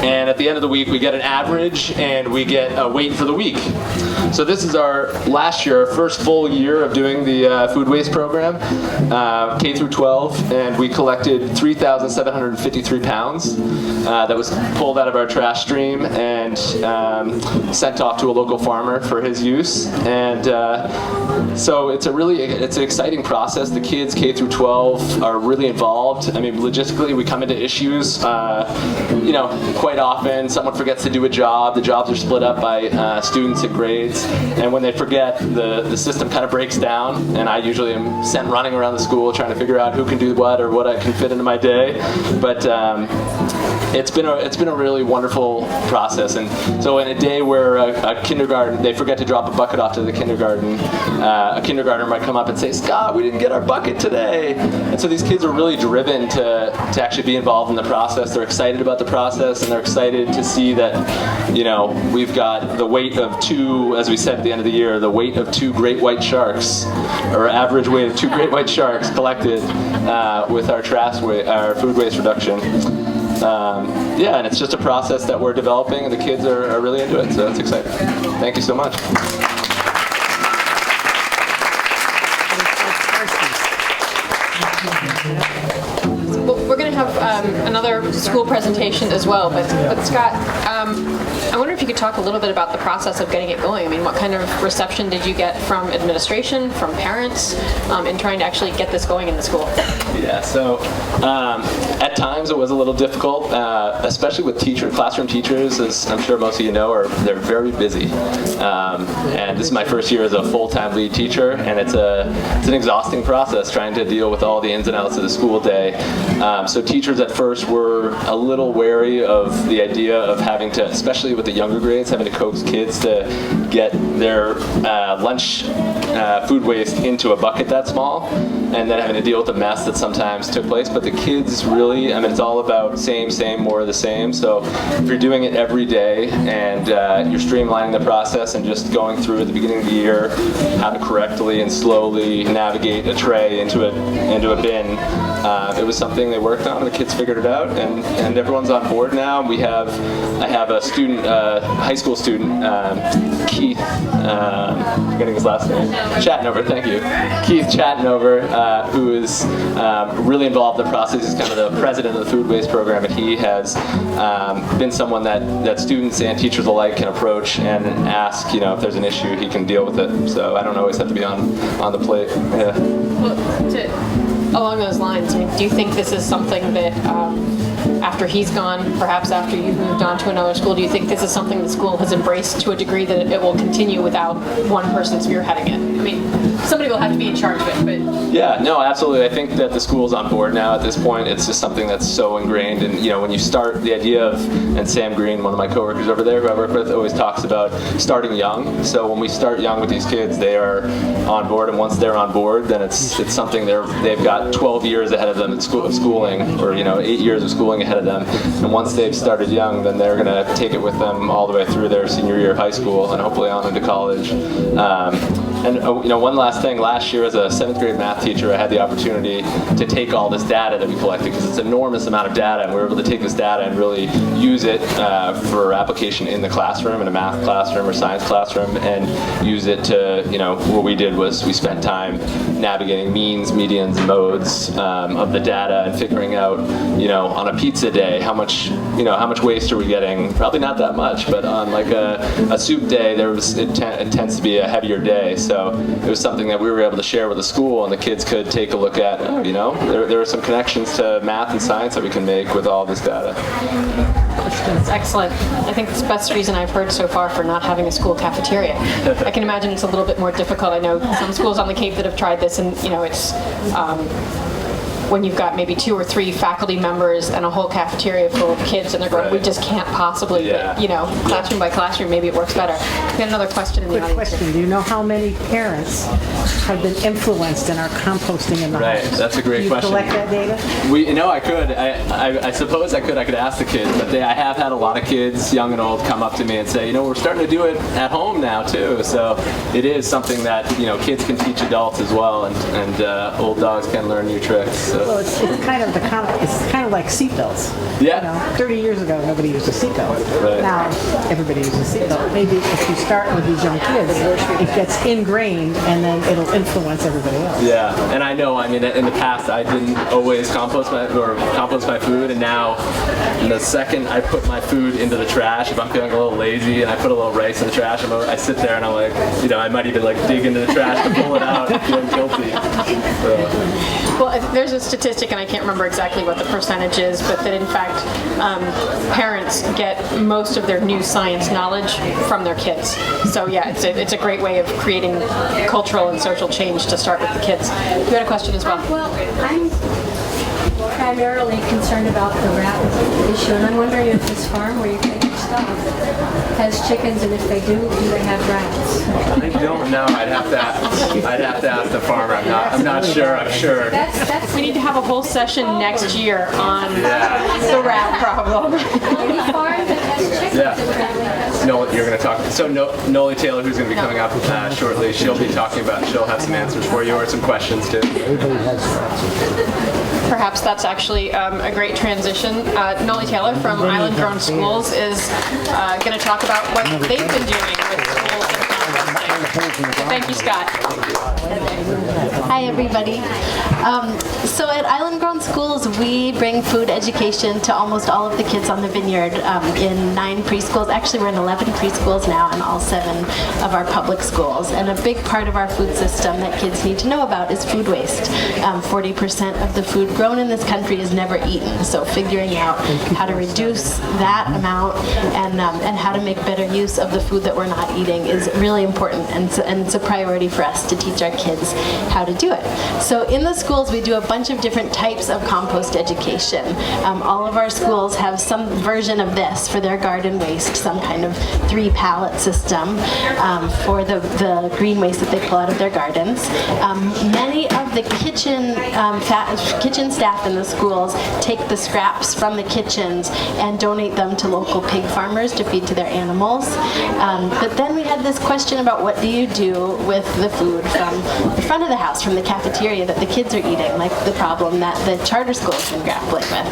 And at the end of the week we get an average and we get a weight for the week. So this is our last year, our first full year of doing the food waste program, K through 12, and we collected 3,753 pounds that was pulled out of our trash stream and sent off to a local farmer for his use. And so it's an exciting process. The kids K through 12 are really involved. I mean, logistically, we come into issues, quite often someone forgets to do a job. The jobs are split up by students and grades, and when they forget, the system kind of breaks down, and I usually am sent running around the school trying to figure out who can do what or what I can fit into my day. But it's been a really wonderful process. And so in a day where a kindergarten, they forget to drop a bucket off to the kindergarten, a kindergartner might come up and say, "Scott, we didn't get our bucket today." And so these kids are really driven to actually be involved in the process. They're excited about the process, and they're excited to see that, we've got the weight of two, as we said at the end of the year, the weight of 2 great white sharks, or average weight of 2 great white sharks collected with our food waste reduction. And it's just a process that we're developing, and the kids are really into it, so it's exciting. Thank you so much. We're going to have another school presentation as well, but Scott, I wonder if you could talk a little bit about the process of getting it going. I mean, what kind of reception did you get from administration, from parents, in trying to actually get this going in the school? Yeah, so at times it was a little difficult, especially with classroom teachers, as I'm sure most of you know, they're very busy. And this is my first year as a full-time lead teacher, and it's an exhausting process trying to deal with all the ins and outs of the school day. So teachers at first were a little wary of the idea of having to, especially with the younger grades, having to coax kids to would get their lunch food waste into a bucket that small, and then having to deal with the mess that sometimes took place. But the kids really, I mean, it's all about same, more of the same. So if you're doing it every day and you're streamlining the process and just going through at the beginning of the year how to correctly and slowly navigate a tray into a bin, it was something they worked on, and the kids figured it out, and everyone's on board now. I have a student, high school student, Keith, forgetting his last name, Chatnover, thank you. Keith Chatnover, who is really involved in the process. He's kind of the president of the food waste program, and he has been someone that students and teachers alike can approach and ask, you know, if there's an issue, he can deal with it. So I don't always have to be on the plate. Yeah. Well, along those lines, I mean, do you think this is something that after he's gone, perhaps after you've moved on to another school, do you think this is something the school has embraced to a degree that it will continue without one person spearheading it? I mean, somebody will have to be in charge of it, but... Yeah, no, absolutely. I think that the school's on board now at this point. It's just something that's so ingrained. And, you know, when you start the idea of, and Sam Green, one of my coworkers over there who I work with, always talks about starting young. So when we start young with these kids, they are on board. And once they're on board, then it's something they've got 12 years ahead of them of schooling, or, you know, 8 years of schooling ahead of them. And once they've started young, then they're going to take it with them all the way through their senior year of high school and hopefully on into college. And you know, one last thing, last year as a 7th grade math teacher, I had the opportunity to take all this data that we collected, because it's an enormous amount of data, and we were able to take this data and really use it for application in the classroom, in a math classroom or science classroom, and use it to, you know, what we did was we spent time navigating means, medians, and modes of the data and figuring out, you know, on a pizza day, how much waste are we getting? Probably not that much, but on like a soup day, it tends to be a heavier day. So it was something that we were able to share with the school, and the kids could take a look at, oh, you know, there are some connections to math and science that we can make with all this data. That's excellent. I think it's the best reason I've heard so far for not having a school cafeteria. I can imagine it's a little bit more difficult. I know some schools on the Cape that have tried this, and, you know, it's when you've got maybe 2 or 3 faculty members and a whole cafeteria full of kids, and they're going, we just can't possibly, but, you know, classroom by classroom, maybe it works better. We got another question in the audience. Quick question, do you know how many parents have been influenced in our composting in the homes? That's a great question. Do you collect that data? You know, I could. I suppose I could ask the kids, but I have had a lot of kids, young and old, come up to me and say, you know, we're starting to do it at home now too. So it is something that, you know, kids can teach adults as well, and old dogs can learn new tricks. So. Well, it's kind of it's kind of like seatbelts. Yeah. You know, 30 years ago, nobody used a seatbelt. Right. Now, everybody uses a seatbelt. Maybe if you start with these young kids, it gets ingrained, and then it'll influence everybody else. Yeah, and I know, I mean, in the past, I didn't always compost my food, and now, the second I put my food into the trash, if I'm feeling a little lazy and I put a little rice in the trash, I sit there and I'm like, you know, I might even like dig into the trash to pull it out and feel guilty. So. Well, there's a statistic, and I can't remember exactly what the percentage is, but that in fact, parents get most of their new science knowledge from their kids. So yeah, it's a great way of creating cultural and social change to start with the kids. You had a question as well? Well, I'm primarily concerned about the rat issue, and I'm wondering if this farm where you take your stuff has chickens, and if they do they have rats? I don't know. I'd have to ask the farmer. I'm not sure. I'm sure. We need to have a whole session next year on the rat problem. Any farm that has chickens, Yeah. No, you're going to talk. So Noli Taylor, who's going to be coming up shortly, she'll be talking about. She'll have some answers for you or some questions too. Perhaps that's actually a great transition. Noli Taylor from Island Grown Schools is going to talk about what they've been doing with schools and composting. Thank you, Scott. Hi, everybody. So at Island Grown Schools, we bring food education to almost all of the kids on the vineyard in 9 preschools. Actually, we're in 11 preschools now and all 7 of our public schools. And a big part of our food system that kids need to know about is food waste. 40% of the food grown in this country is never eaten. So figuring out how to reduce that amount and how to make better use of the food that we're not eating is really important. And and it's a priority for us to teach our kids how to do it. So in the schools, we do a bunch of different types of compost education. All of our schools have some version of this for their garden waste, some kind of 3-pallet system for the green waste that they pull out of their gardens. Many of the kitchen staff in the schools take the scraps from the kitchens and donate them to local pig farmers to feed to their animals. But then we had this question about what do you do with the food from the front of the house, from the cafeteria that the kids are eating, like the problem that the charter schools have been grappling with.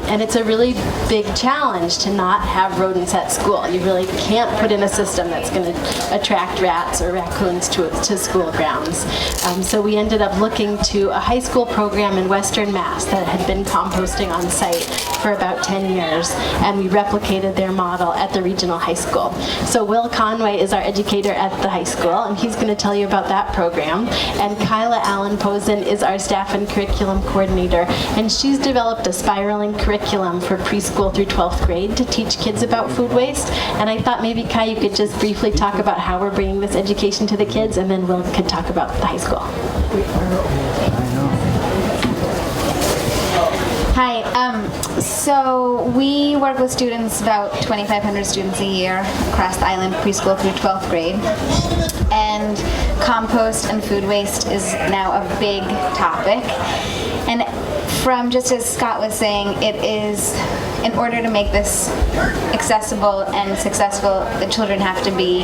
And it's a really big challenge to not have rodents at school. You really can't put in a system that's going to attract rats or raccoons to school grounds. So we ended up looking to a high school program in Western Mass that had been composting on site for about 10 years, and we replicated their model at the regional high school. So Will Conway is our educator at the high school, and he's going to tell you about that program. And Kyla Allen Posen is our staff and curriculum coordinator, and she's developed a spiraling curriculum for preschool through 12th grade to teach kids about food waste. And I thought maybe, Kai, you could just briefly talk about how we're bringing this education to the kids, and then Will could talk about the high school. Hi, so we work with students, about 2,500 students a year across the island, preschool through 12th grade. And compost and food waste is now a big topic. And from, just as Scott was saying, it is, in order to make this accessible and successful, the children have to be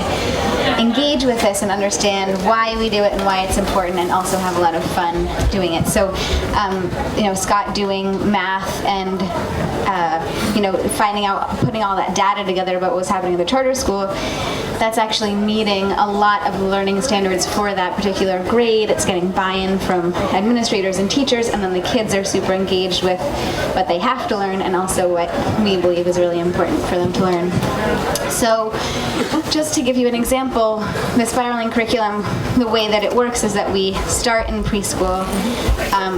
engaged with this and understand why we do it and why it's important, and also have a lot of fun doing it. So, Scott doing math and, finding out, putting all that data together about what was happening in the charter school, that's actually meeting a lot of learning standards for that particular grade. It's getting buy-in from administrators and teachers, and then the kids are super engaged with what they have to learn and also what we believe is really important for them to learn. So just to give you an example, the spiraling curriculum, the way that it works is that we start in preschool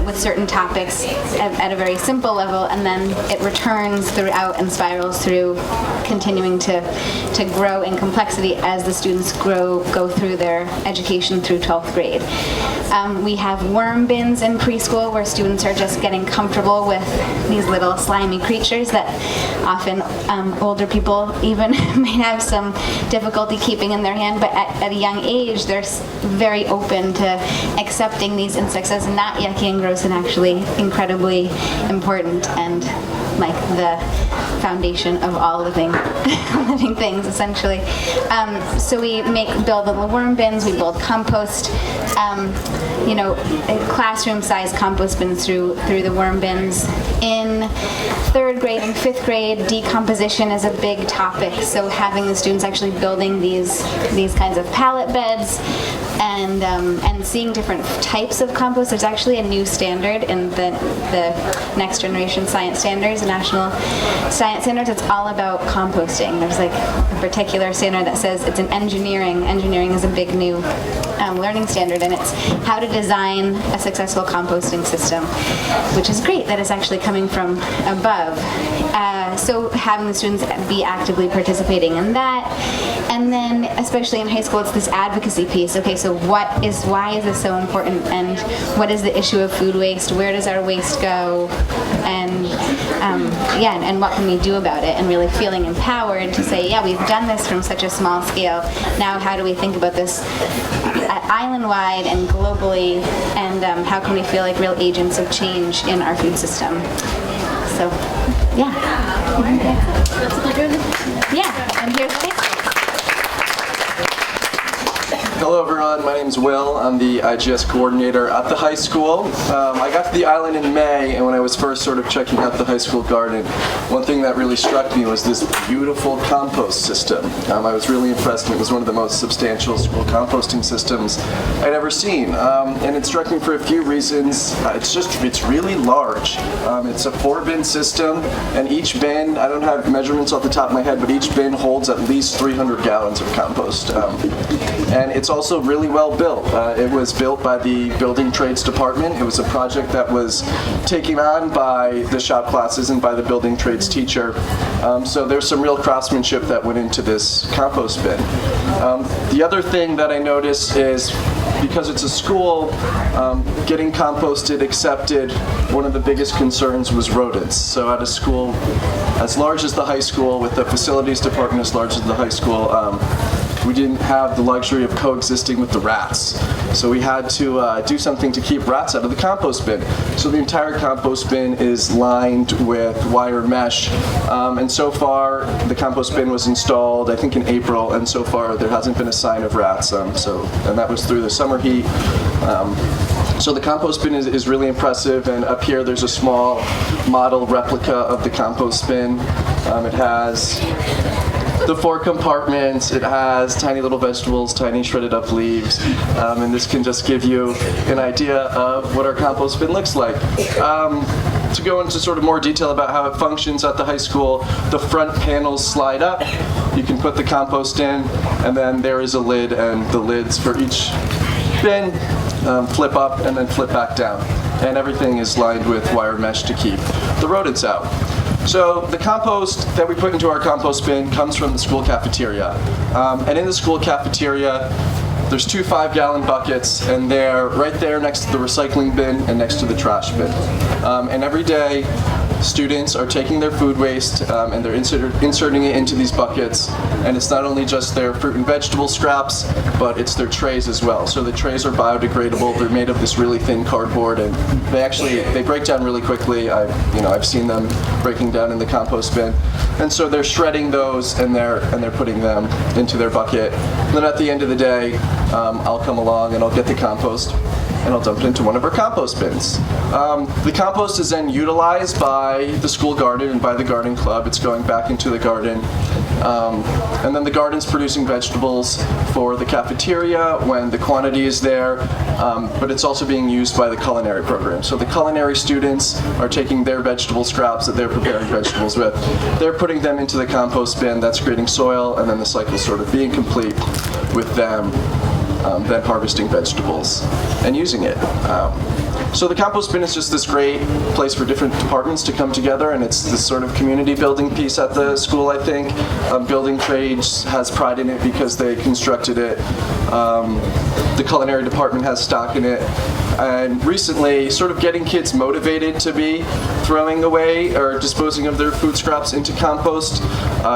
with certain topics at a very simple level, and then it returns throughout and spirals through, continuing to grow in complexity as the students go through their education through 12th grade. We have worm bins in preschool where students are just getting comfortable with these little slimy creatures that often older people even may have some difficulty keeping in their hand, but at a young age they're very open to accepting these insects as not yucky and gross, and actually incredibly important and like the foundation of all living things, essentially. So we build little worm bins, we build compost, classroom-sized compost bins through the worm bins. In 3rd grade and 5th grade, decomposition is a big topic. So having the students actually building these kinds of pallet beds and seeing different types of compost. There's actually a new standard in the Next Generation Science Standards, the National Science Standards. It's all about composting. There's like a particular standard that says it's an engineering. Engineering is a big new learning standard, and it's how to design a successful composting system, which is great that it's actually coming from above. So having the students be actively participating in that, and then especially in high school, it's this advocacy piece. Okay, so why is this so important, and what is the issue of food waste? Where does our waste go? And and what can we do about it? And really feeling empowered to say, yeah, we've done this from such a small scale. Now, how do we think about this island-wide and globally? And how can we feel like real agents of change in our food system? So, yeah. Yeah, and here's the Hello everyone, my name's Will. I'm the IGS coordinator at the high school. I got to the island in May, and when I was first sort of checking out the high school garden, one thing that really struck me was this beautiful compost system. I was really impressed, and it was one of the most substantial school composting systems I'd ever seen. And it struck me for a few reasons. It's really large. It's a 4-bin system, and each bin, I don't have measurements off the top of my head, but each bin holds at least 300 gallons of compost. And it's also also really well built. It was built by the Building Trades Department. It was a project that was taken on by the shop classes and by the building trades teacher. So there's some real craftsmanship that went into this compost bin. The other thing that I noticed is, because it's a school, getting composted accepted, one of the biggest concerns was rodents. So at a school as large as the high school, with the facilities department as large as the high school, we didn't have the luxury of coexisting with the rats. So we had to do something to keep rats out of the compost bin. So the entire compost bin is lined with wire mesh. And so far, the compost bin was installed, I think in April, and so far there hasn't been a sign of rats. And that was through the summer heat. So the compost bin is really impressive, and up here there's a small model replica of the compost bin. It has the 4 compartments, it has tiny little vegetables, tiny shredded up leaves, and this can just give you an idea of what our compost bin looks like. To go into sort of more detail about how it functions at the high school, the front panels slide up, you can put the compost in, and then there is a lid, and the lids for each bin flip up and then flip back down. And everything is lined with wire mesh to keep the rodents out. So the compost that we put into our compost bin comes from the school cafeteria. And in the school cafeteria, there's 2 5-gallon buckets, and they're right there next to the recycling bin and next to the trash bin. And every day, students are taking their food waste and they're inserting it into these buckets. And it's not only just their fruit and vegetable scraps, but it's their trays as well. So the trays are biodegradable. They're made of this really thin cardboard, and they break down really quickly. I've seen them breaking down in the compost bin. And so they're shredding those, and they're putting them into their bucket. And then at the end of the day, I'll come along and I'll get the compost and I'll dump it into one of our compost bins. The compost is then utilized by the school garden and by the garden club. It's going back into the garden. And then the garden's producing vegetables for the cafeteria when the quantity is there, but it's also being used by the culinary program. So the culinary students are taking their vegetable scraps that they're preparing vegetables with. They're putting them into the compost bin. That's creating soil, and then the cycle sort of being complete with them then harvesting vegetables and using it. So the compost bin is just this great place for different departments to come together, and it's this sort of community building piece at the school, I think. Building Trades has pride in it because they constructed it. The culinary department has stock in it. And recently, sort of getting kids motivated to be throwing away or disposing of their food scraps into compost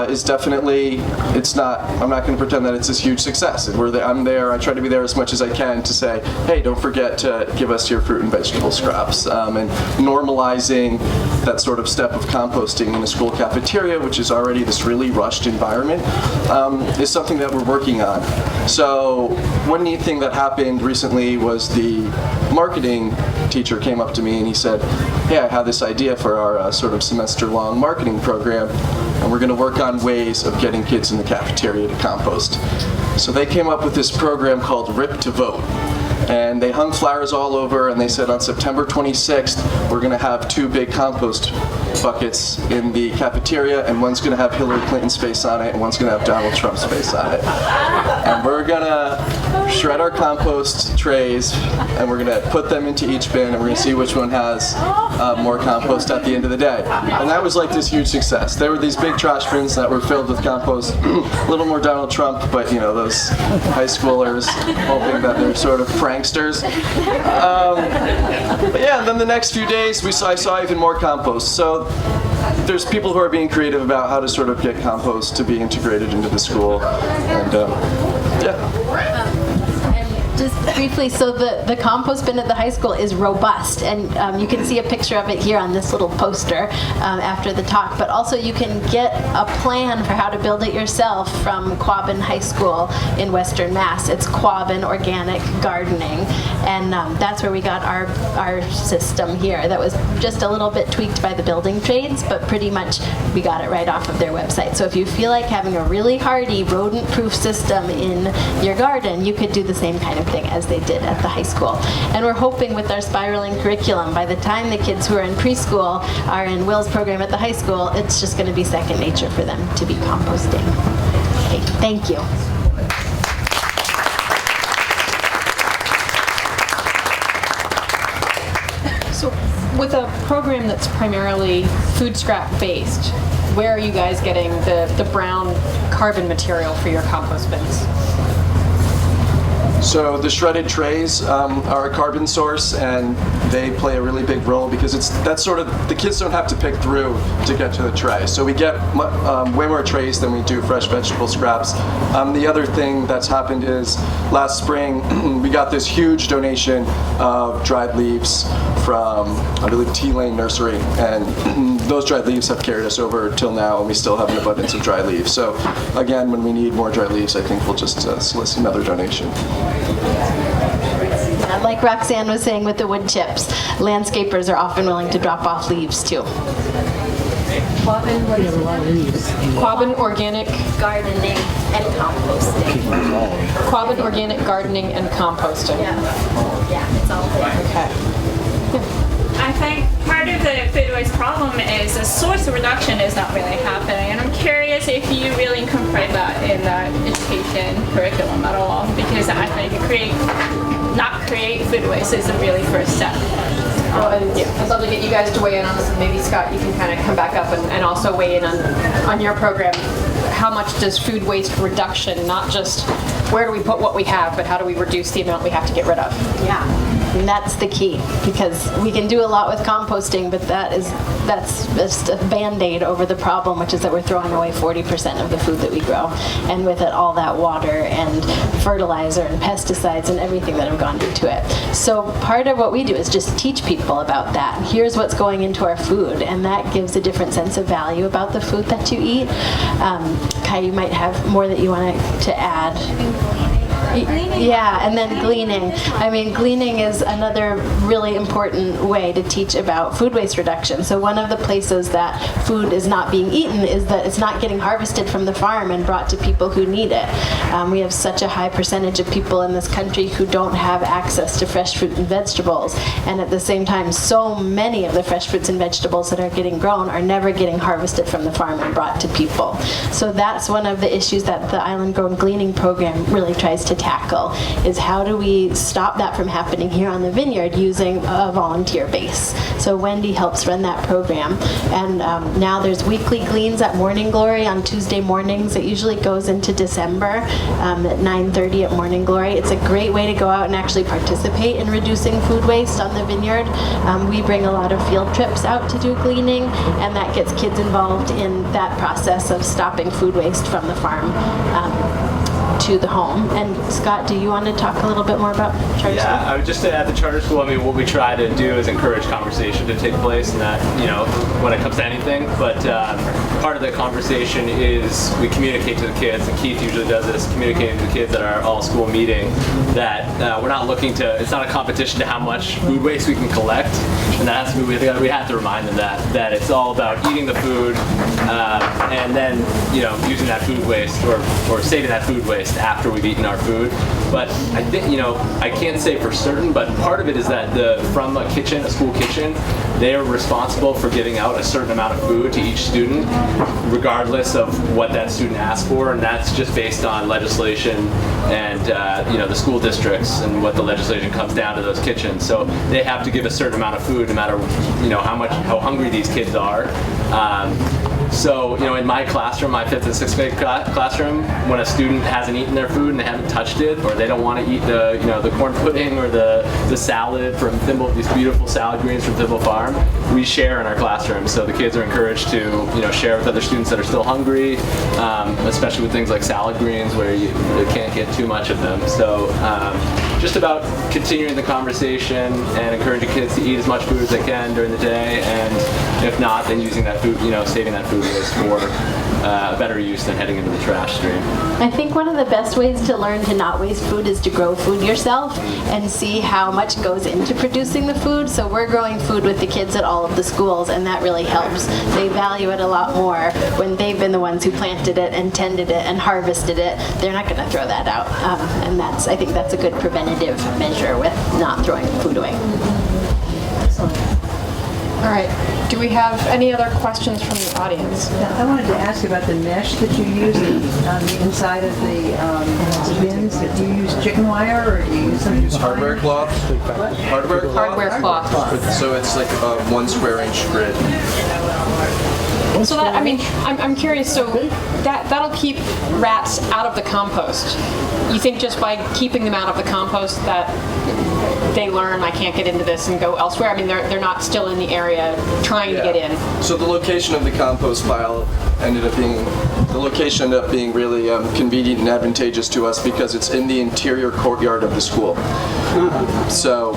is definitely, I'm not going to pretend that it's this huge success. I'm there, I try to be there as much as I can to say, hey, don't forget to give us your fruit and vegetable scraps. And normalizing that sort of step of composting in a school cafeteria, which is already this really rushed environment, is something that we're working on. So one neat thing that happened recently was the marketing teacher came up to me and he said, hey, I have this idea for our sort of semester-long marketing program, and we're going to work on ways of getting kids in the cafeteria to compost. So they came up with this program called Rip to Vote. And they hung flyers all over, and they said on September 26th, we're going to have 2 big compost buckets in the cafeteria, and one's going to have Hillary Clinton's face on it, and one's going to have Donald Trump's face on it. And we're going to shred our compost trays, and we're going to put them into each bin, and we're going to see which one has more compost at the end of the day. And that was like this huge success. There were these big trash bins that were filled with compost, a little more Donald Trump, but those high schoolers hoping that they're sort of pranksters. But yeah, and then the next few days I saw even more compost. So there's people who are being creative about how to sort of get compost to be integrated into the school. And yeah. Just briefly, so the compost bin at the high school is robust, and you can see a picture of it here on this little poster after the talk, but also you can get a plan for how to build it yourself from Quabbin High School in Western Mass. It's Quabbin Organic Gardening, and that's where we got our system here. That was just a little bit tweaked by the Building Trades, but pretty much we got it right off of their website. So if you feel like having a really hardy rodent-proof system in your garden, you could do the same kind of thing as they did at the high school. And we're hoping with our spiraling curriculum, by the time the kids who are in preschool are in Will's program at the high school, it's just going to be second nature for them to be composting. Okay, thank you. So with a program that's primarily food scrap based, where are you guys getting the brown carbon material for your compost bins? So the shredded trays are a carbon source, and they play a really big role because that's sort of, the kids don't have to pick through to get to the tray. So we get way more trays than we do fresh vegetable scraps. The other thing that's happened is last spring we got this huge donation of dried leaves from, I believe, Tea Lane Nursery, and those dried leaves have carried us over till now, and we still have an abundance of dried leaves. So again, when we need more dried leaves, I think we'll just solicit another donation. Like Roxanne was saying with the wood chips, landscapers are often willing to drop off leaves too. Quabbin Organic Gardening and Composting. Quabbin Organic Gardening and Composting. Yeah, it's all there. Okay. I think part of the food waste problem is the source of reduction is not really happening, and I'm curious if you really incorporate that in the education curriculum at all, because I think not create food waste is the really first step. I'd love to get you guys to weigh in on this, and maybe Scott, you can kind of come back up and also weigh in on your program. How much does food waste reduction, not just where do we put what we have, but how do we reduce the amount we have to get rid of? Yeah, and that's the key, because we can do a lot with composting, but that's just a band-aid over the problem, which is that we're throwing away 40% of the food that we grow, and with it all that water and fertilizer and pesticides and everything that have gone into it. So part of what we do is just teach people about that. Here's what's going into our food, and that gives a different sense of value about the food that you eat. Kai, you might have more that you wanted to add. Yeah, and then gleaning. I mean, gleaning is another really important way to teach about food waste reduction. So one of the places that food is not being eaten is that it's not getting harvested from the farm and brought to people who need it. We have such a high percentage of people in this country who don't have access to fresh fruit and vegetables, and at the same time, so many of the fresh fruits and vegetables that are getting grown are never getting harvested from the farm and brought to people. So that's one of the issues that the Island Grown Gleaning Program really tries to tackle, is how do we stop that from happening here on the vineyard using a volunteer base. So Wendy helps run that program, and now there's weekly gleans at Morning Glory on Tuesday mornings. It usually goes into December at 9:30 at Morning Glory. It's a great way to go out and actually participate in reducing food waste on the vineyard. We bring a lot of field trips out to do gleaning, and that gets kids involved in that process of stopping food waste from the farm to the home. And Scott, do you want to talk a little bit more about charter school? Yeah, I would just say at the charter school, I mean, what we try to do is encourage conversation to take place, and that, you know, when it comes to anything, but part of the conversation is we communicate to the kids, and Keith usually does this, communicating to the kids at our all-school meeting, that we're not looking to, it's not a competition to how much food waste we can collect, and that has to be, we have to remind them that it's all about eating the food, and then, you know, using that food waste, or saving that food waste after we've eaten our food. But I think, you know, I can't say for certain, but part of it is that from a kitchen, a school kitchen, they are responsible for giving out a certain amount of food to each student, regardless of what that student asked for, and that's just based on legislation and you know, the school districts and what the legislation comes down to those kitchens. So they have to give a certain amount of food, no matter, you know, how hungry these kids are. So, you know, in my classroom, my 5th and 6th grade classroom, when a student hasn't eaten their food and they haven't touched it, or they don't want to eat the, you know, the corn pudding or the salad from Thimble, these beautiful salad greens from Thimble Farm, we share in our classroom. So the kids are encouraged to, you know, share with other students that are still hungry, especially with things like salad greens where you can't get too much of them. So just about continuing the conversation and encouraging kids to eat as much food as they can during the day, and if not, then using that food, you know, saving that food waste for a better use than heading into the trash stream. I think one of the best ways to learn to not waste food is to grow food yourself and see how much goes into producing the food. So we're growing food with the kids at all of the schools, and that really helps. They value it a lot more when they've been the ones who planted it and tended it and harvested it. They're not going to throw that out, and I think that's a good preventative measure with not throwing food away. All right. Do we have any other questions from the audience? I wanted to ask about the mesh that you use on the inside of the bins. Do you use chicken wire or do you use some? Use hardware cloth. Hardware cloth. Hardware cloth. So it's like a 1 square inch grid. So that, I mean, I'm curious, so that'll keep rats out of the compost. You think just by keeping them out of the compost that they learn I can't get into this and go elsewhere? I mean, they're not still in the area trying to get in. So the location of the compost pile ended up being really convenient and advantageous to us because it's in the interior courtyard of the school. So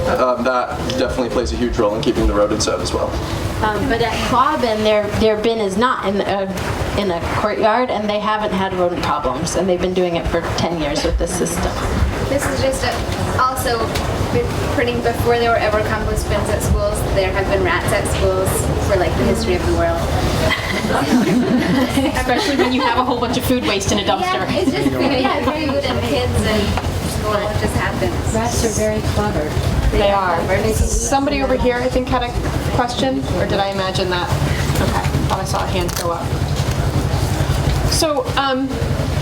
that definitely plays a huge role in keeping the rodents out as well. But at Quabbin, their bin is not in a courtyard, and they haven't had rodent problems, and they've been doing it for 10 years with this system. This is just also printing before there were ever compost bins at schools. There have been rats at schools for like the history of the world. Especially when you have a whole bunch of food waste in a dumpster. Yeah, it's just very good in kids and school. It just happens. Rats are very clever. They are. Somebody over here, I think, had a question, or did I imagine that? Okay, thought I saw a hand go up. So,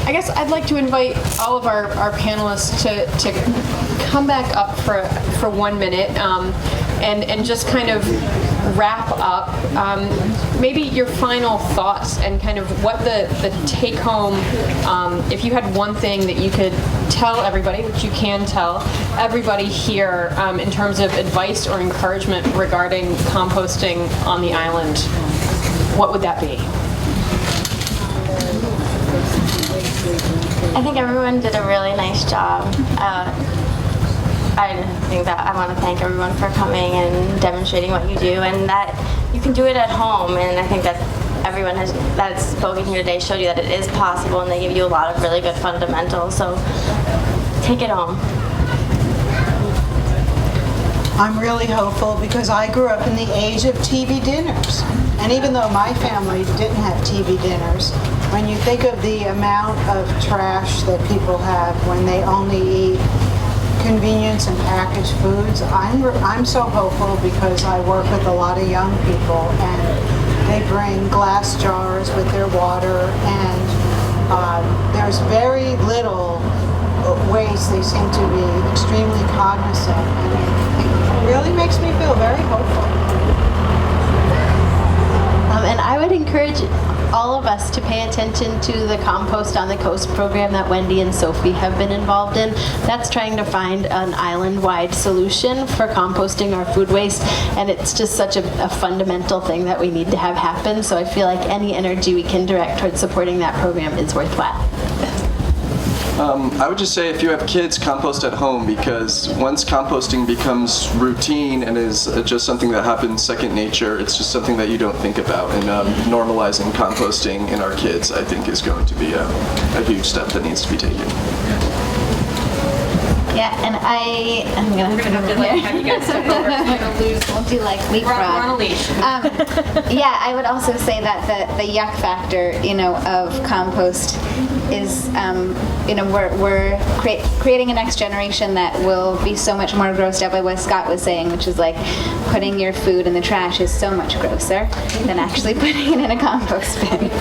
I guess I'd like to invite all of our panelists to come back up for 1 minute and just kind of wrap up maybe your final thoughts and kind of what the take home, if you had one thing that you could tell everybody, which you can tell everybody here in terms of advice or encouragement regarding composting on the island, what would that be? I think everyone did a really nice job. I think that I want to thank everyone for coming and demonstrating what you do, and that you can do it at home. And I think that everyone that's spoken here today showed you that it is possible, and they give you a lot of really good fundamentals. So take it home. I'm really hopeful because I grew up in the age of TV dinners. And even though my family didn't have TV dinners, when you think of the amount of trash that people have when they only eat convenience and packaged foods, I'm so hopeful because I work with a lot of young people and they bring glass jars with their water, and there's very little waste. They seem to be extremely cognizant, and it really makes me feel very hopeful. And I would encourage all of us to pay attention to the Compost on the Coast program that Wendy and Sophie have been involved in. That's trying to find an island-wide solution for composting our food waste, and it's just such a fundamental thing that we need to have happen. So I feel like any energy we can direct towards supporting that program is worthwhile. I would just say if you have kids, compost at home, because once composting becomes routine and is just something that happens second nature, it's just something that you don't think about. And normalizing composting in our kids, I think, is going to be a huge step that needs to be taken. Yeah, and I'm gonna have to have you guys step over. we'll do like leapfrog. We're on a leash. Yeah, I would also say that the yuck factor, of compost is, we're creating a next generation that will be so much more grossed out by what Scott was saying, which is like putting your food in the trash is so much grosser than actually putting it in a compost bin.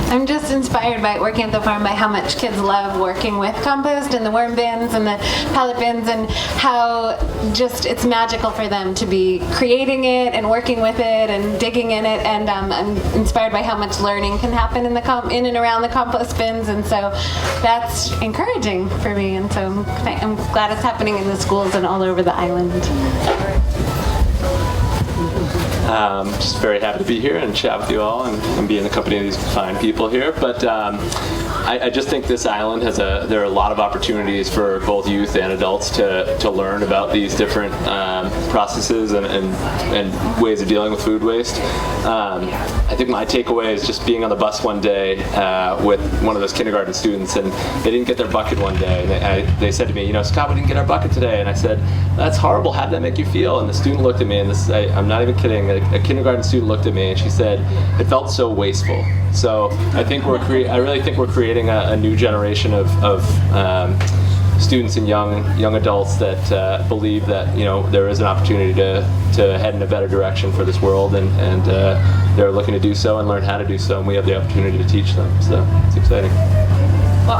I'm just inspired by working at the farm by how much kids love working with compost and the worm bins and the pallet bins, and how just it's magical for them to be creating it and working with it and digging in it. And I'm inspired by how much learning can happen in and around the compost bins, and so that's encouraging for me. And so I'm glad it's happening in the schools and all over the island. Just very happy to be here and chat with you all and be in the company of these fine people here. But I just think this island there are a lot of opportunities for both youth and adults to learn about these different processes and ways of dealing with food waste. I think my takeaway is just being on the bus one day with one of those kindergarten students, and they didn't get their bucket one day. And they said to me, Scott, we didn't get our bucket today. And I said, that's horrible. How did that make you feel? And the student looked at me, and I'm not even kidding. A kindergarten student looked at me, and she said, it felt so wasteful. So I think I really think we're creating a new generation of students and young adults that believe that there is an opportunity to head in a better direction for this world, and they're looking to do so and learn how to do so, and we have the opportunity to teach them. So it's exciting. Well,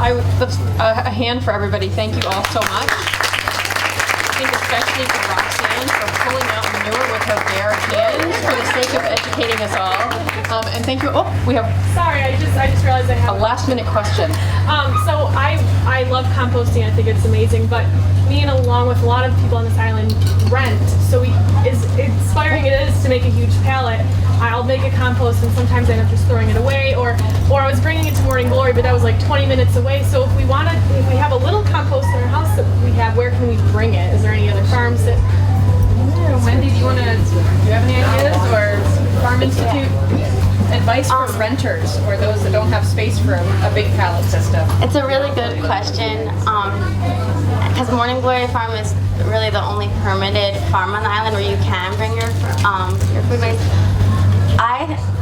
a hand for everybody. Thank you all so much. I think especially for Roxanne for pulling out manure with her bare hands for the sake of educating us all. And thank you. Oh, we have. Sorry, I just realized I have a last-minute question. So I love composting. I think it's amazing. But me and along with a lot of people on this island rent. So as inspiring it is to make a huge pallet, I'll make a compost and sometimes I end up just throwing it away. Or I was bringing it to Morning Glory, but that was like 20 minutes away. So if we have a little compost in our house that we have, where can we bring it? Is there any other farms that? Wendy, do you have any ideas, or Farm Institute advice for renters or those that don't have space for a big pallet system? It's a really good question, because Morning Glory Farm is really the only permitted farm on the island where you can bring your food waste.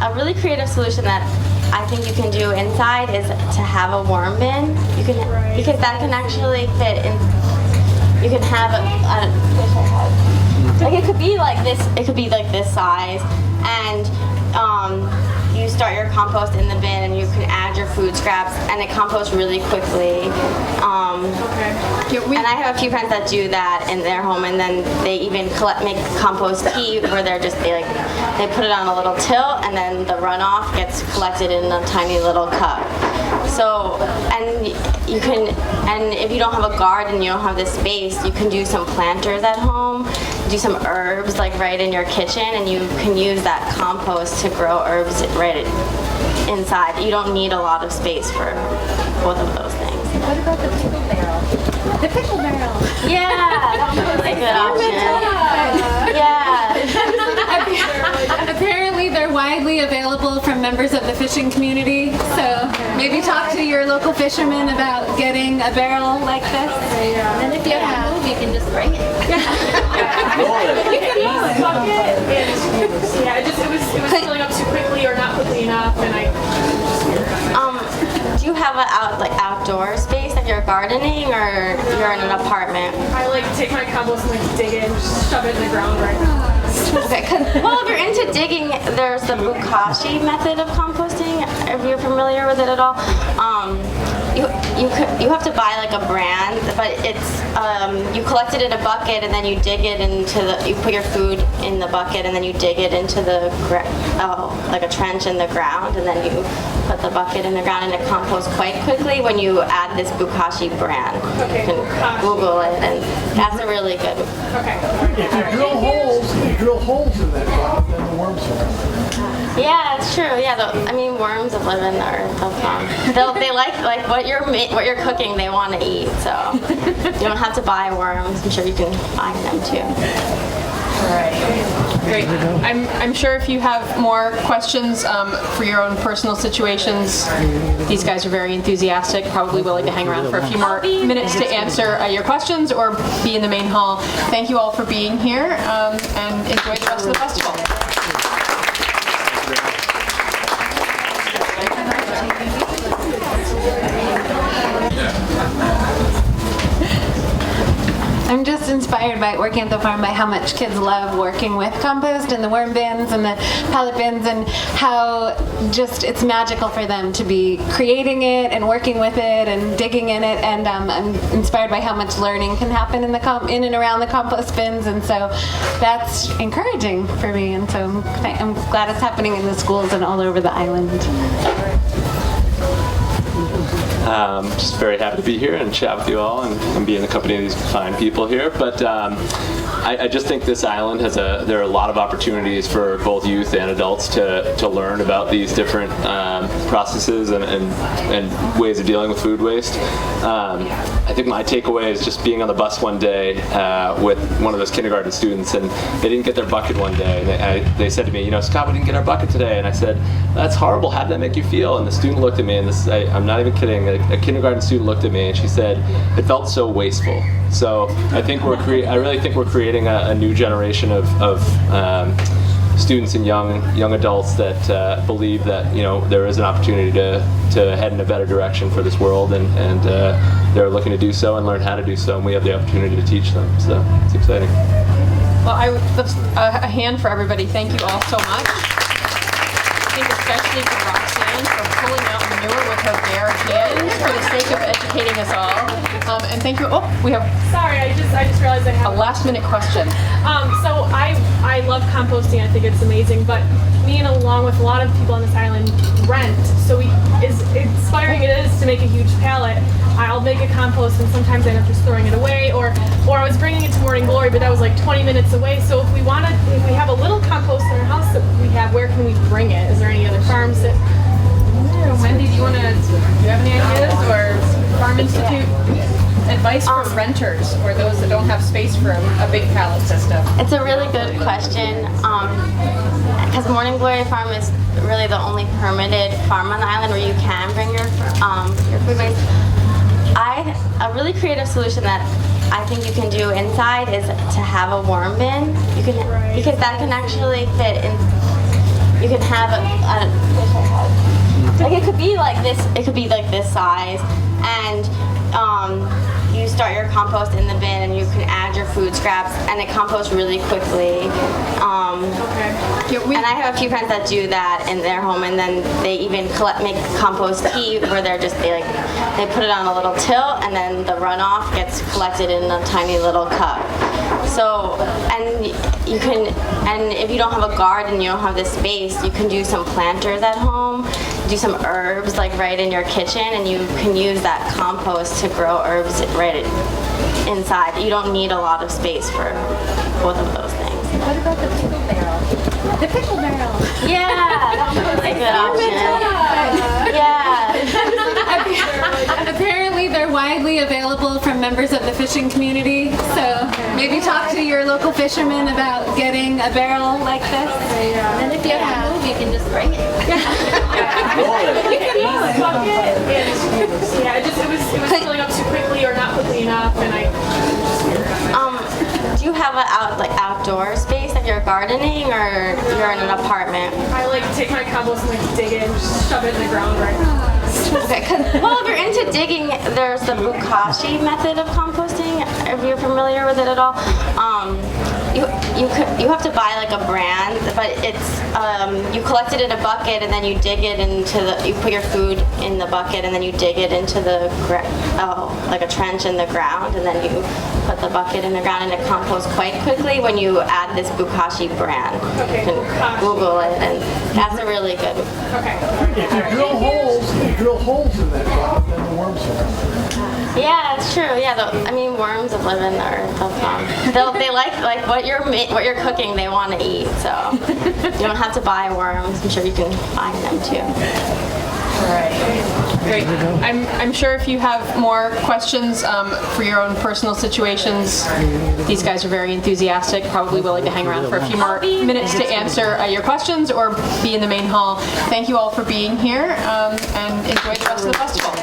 A really creative solution that I think you can do inside is to have a worm bin. Because that can actually fit in. You can have it could be like this. It could be like this size, and you start your compost in the bin, and you can add your food scraps, and it composts really quickly. And I have a few friends that do that in their home, and then they even make compost tea, where they put it on a little tilt, and then the runoff gets collected in a tiny little cup. So, and if you don't have a garden, you don't have the space, you can do some planters at home, do some herbs like right in your kitchen, and you can use that compost to grow herbs right inside. You don't need a lot of space for both of those things. What about the pickle barrel? The pickle barrel. Yeah, that's a really good option. Yeah. Apparently they're widely available from members of the fishing community, so maybe talk to your local fishermen about getting a barrel like this. And then if you have to move, you can just bring it. You can use a bucket, and it was filling up too quickly or not quickly enough, and do you have an outdoor space that you're gardening, or you're in an apartment? I take my compost and dig it and just shove it in the ground right now. Okay, well, if you're into digging, there's the Bukashi method of composting, if you're familiar with it at all. You have to buy like a brand, but it's you collect it in a bucket, and then you dig it you put your food in the bucket, and then you dig it into the like a trench in the ground, and then you put the bucket in the ground, and it composts quite quickly when you add this Bukashi brand. Okay. You can Google it, and that's a really good. Okay. If you drill holes in that rock, then the worms will. Yeah, it's true. Yeah, worms that live in there. They like what you're cooking. They want to eat, so you don't have to buy worms. I'm sure you can find them too. All right. Great. I'm sure if you have more questions for your own personal situations, these guys are very enthusiastic, probably willing to hang around for a few more minutes to answer your questions or be in the main hall. Thank you all for being here, and enjoy the rest of the festival. I'm just inspired by working at the farm by how much kids love working with compost and the worm bins and the pallet bins, and how just it's magical for them to be creating it and working with it and digging in it, and I'm inspired by how much learning can happen in and around the compost bins, and so that's encouraging for me, and so I'm glad it's happening in the schools and all over the island. Just very happy to be here and chat with you all and be in the company of these fine people here. But I just think this island there are a lot of opportunities for both youth and adults to learn about these different processes and ways of dealing with food waste. I think my takeaway is just being on the bus one day with one of those kindergarten students, and they didn't get their bucket one day. And they said to me, Scott, we didn't get our bucket today. And I said, that's horrible. How did that make you feel? And the student looked at me, and I'm not even kidding. A kindergarten student looked at me, and she said, it felt so wasteful. So I think I really think we're creating a new generation of students and young adults that believe that there is an opportunity to head in a better direction for this world, and they're looking to do so and learn how to do so, and we have the opportunity to teach them. So it's exciting. Well, that's a hand for everybody. Thank you all so much. I think especially for Roxanne for pulling out manure with her bare hands for the sake of educating us all. And thank you. Oh, we have. Sorry, I just realized I have a last-minute question. So I love composting. I think it's amazing. But me and along with a lot of people on this island rent. So as inspiring it is to make a huge pallet, I'll make a compost and sometimes I end up just throwing it away. Or I was bringing it to Morning Glory, but that was like 20 minutes away. So if we have a little compost in our house that we have, where can we bring it? Is there any other farms that? Wendy, do you have any ideas, or Farm Institute advice for renters or those that don't have space for a big pallet system? It's a really good question, because Morning Glory Farm is really the only permitted farm on the island where you can bring your food waste. A really creative solution that I think you can do inside is to have a worm bin. Because that can actually fit in. You can have it could be like this. It could be like this size, and you start your compost in the bin, and you can add your food scraps, and it composts really quickly. And I have a few friends that do that in their home, and then they even make compost tea, where they put it on a little tilt, and then the runoff gets collected in a tiny little cup. So, and if you don't have a garden, you don't have the space, you can do some planters at home, do some herbs like right in your kitchen, and you can use that compost to grow herbs right inside. You don't need a lot of space for both of those things. What about the pickle barrel? The pickle barrel. Yeah, that's a really good option. Yeah. Apparently they're widely available from members of the fishing community, so maybe talk to your local fishermen about getting a barrel like this. And then if you have to move, you can just bring it. It was filling up too quickly or not quickly enough, and do you have an outdoor space that you're gardening, or you're in an apartment? I take my compost and dig it and just shove it in the ground right now. Okay, well, if you're into digging, there's the Bukashi method of composting. If you're familiar with it at all, you have to buy a brand, but it's you collect it in a bucket, and then you dig it you put your food in the bucket, and then you dig it into the like a trench in the ground, and then you put the bucket in the ground, and it composts quite quickly when you add this Bukashi brand. Okay. You can Google it, and that's a really good. Okay. If you drill holes in that rock, then the worms are. Yeah, it's true. Yeah, worms live in the earth. They like what you're cooking. They want to eat, so you don't have to buy worms. I'm sure you can find them too. All right. Great. I'm sure if you have more questions for your own personal situations, these guys are very enthusiastic, probably willing to hang around for a few more minutes to answer your questions or be in the main hall. Thank you all for being here, and enjoy the rest of the festival.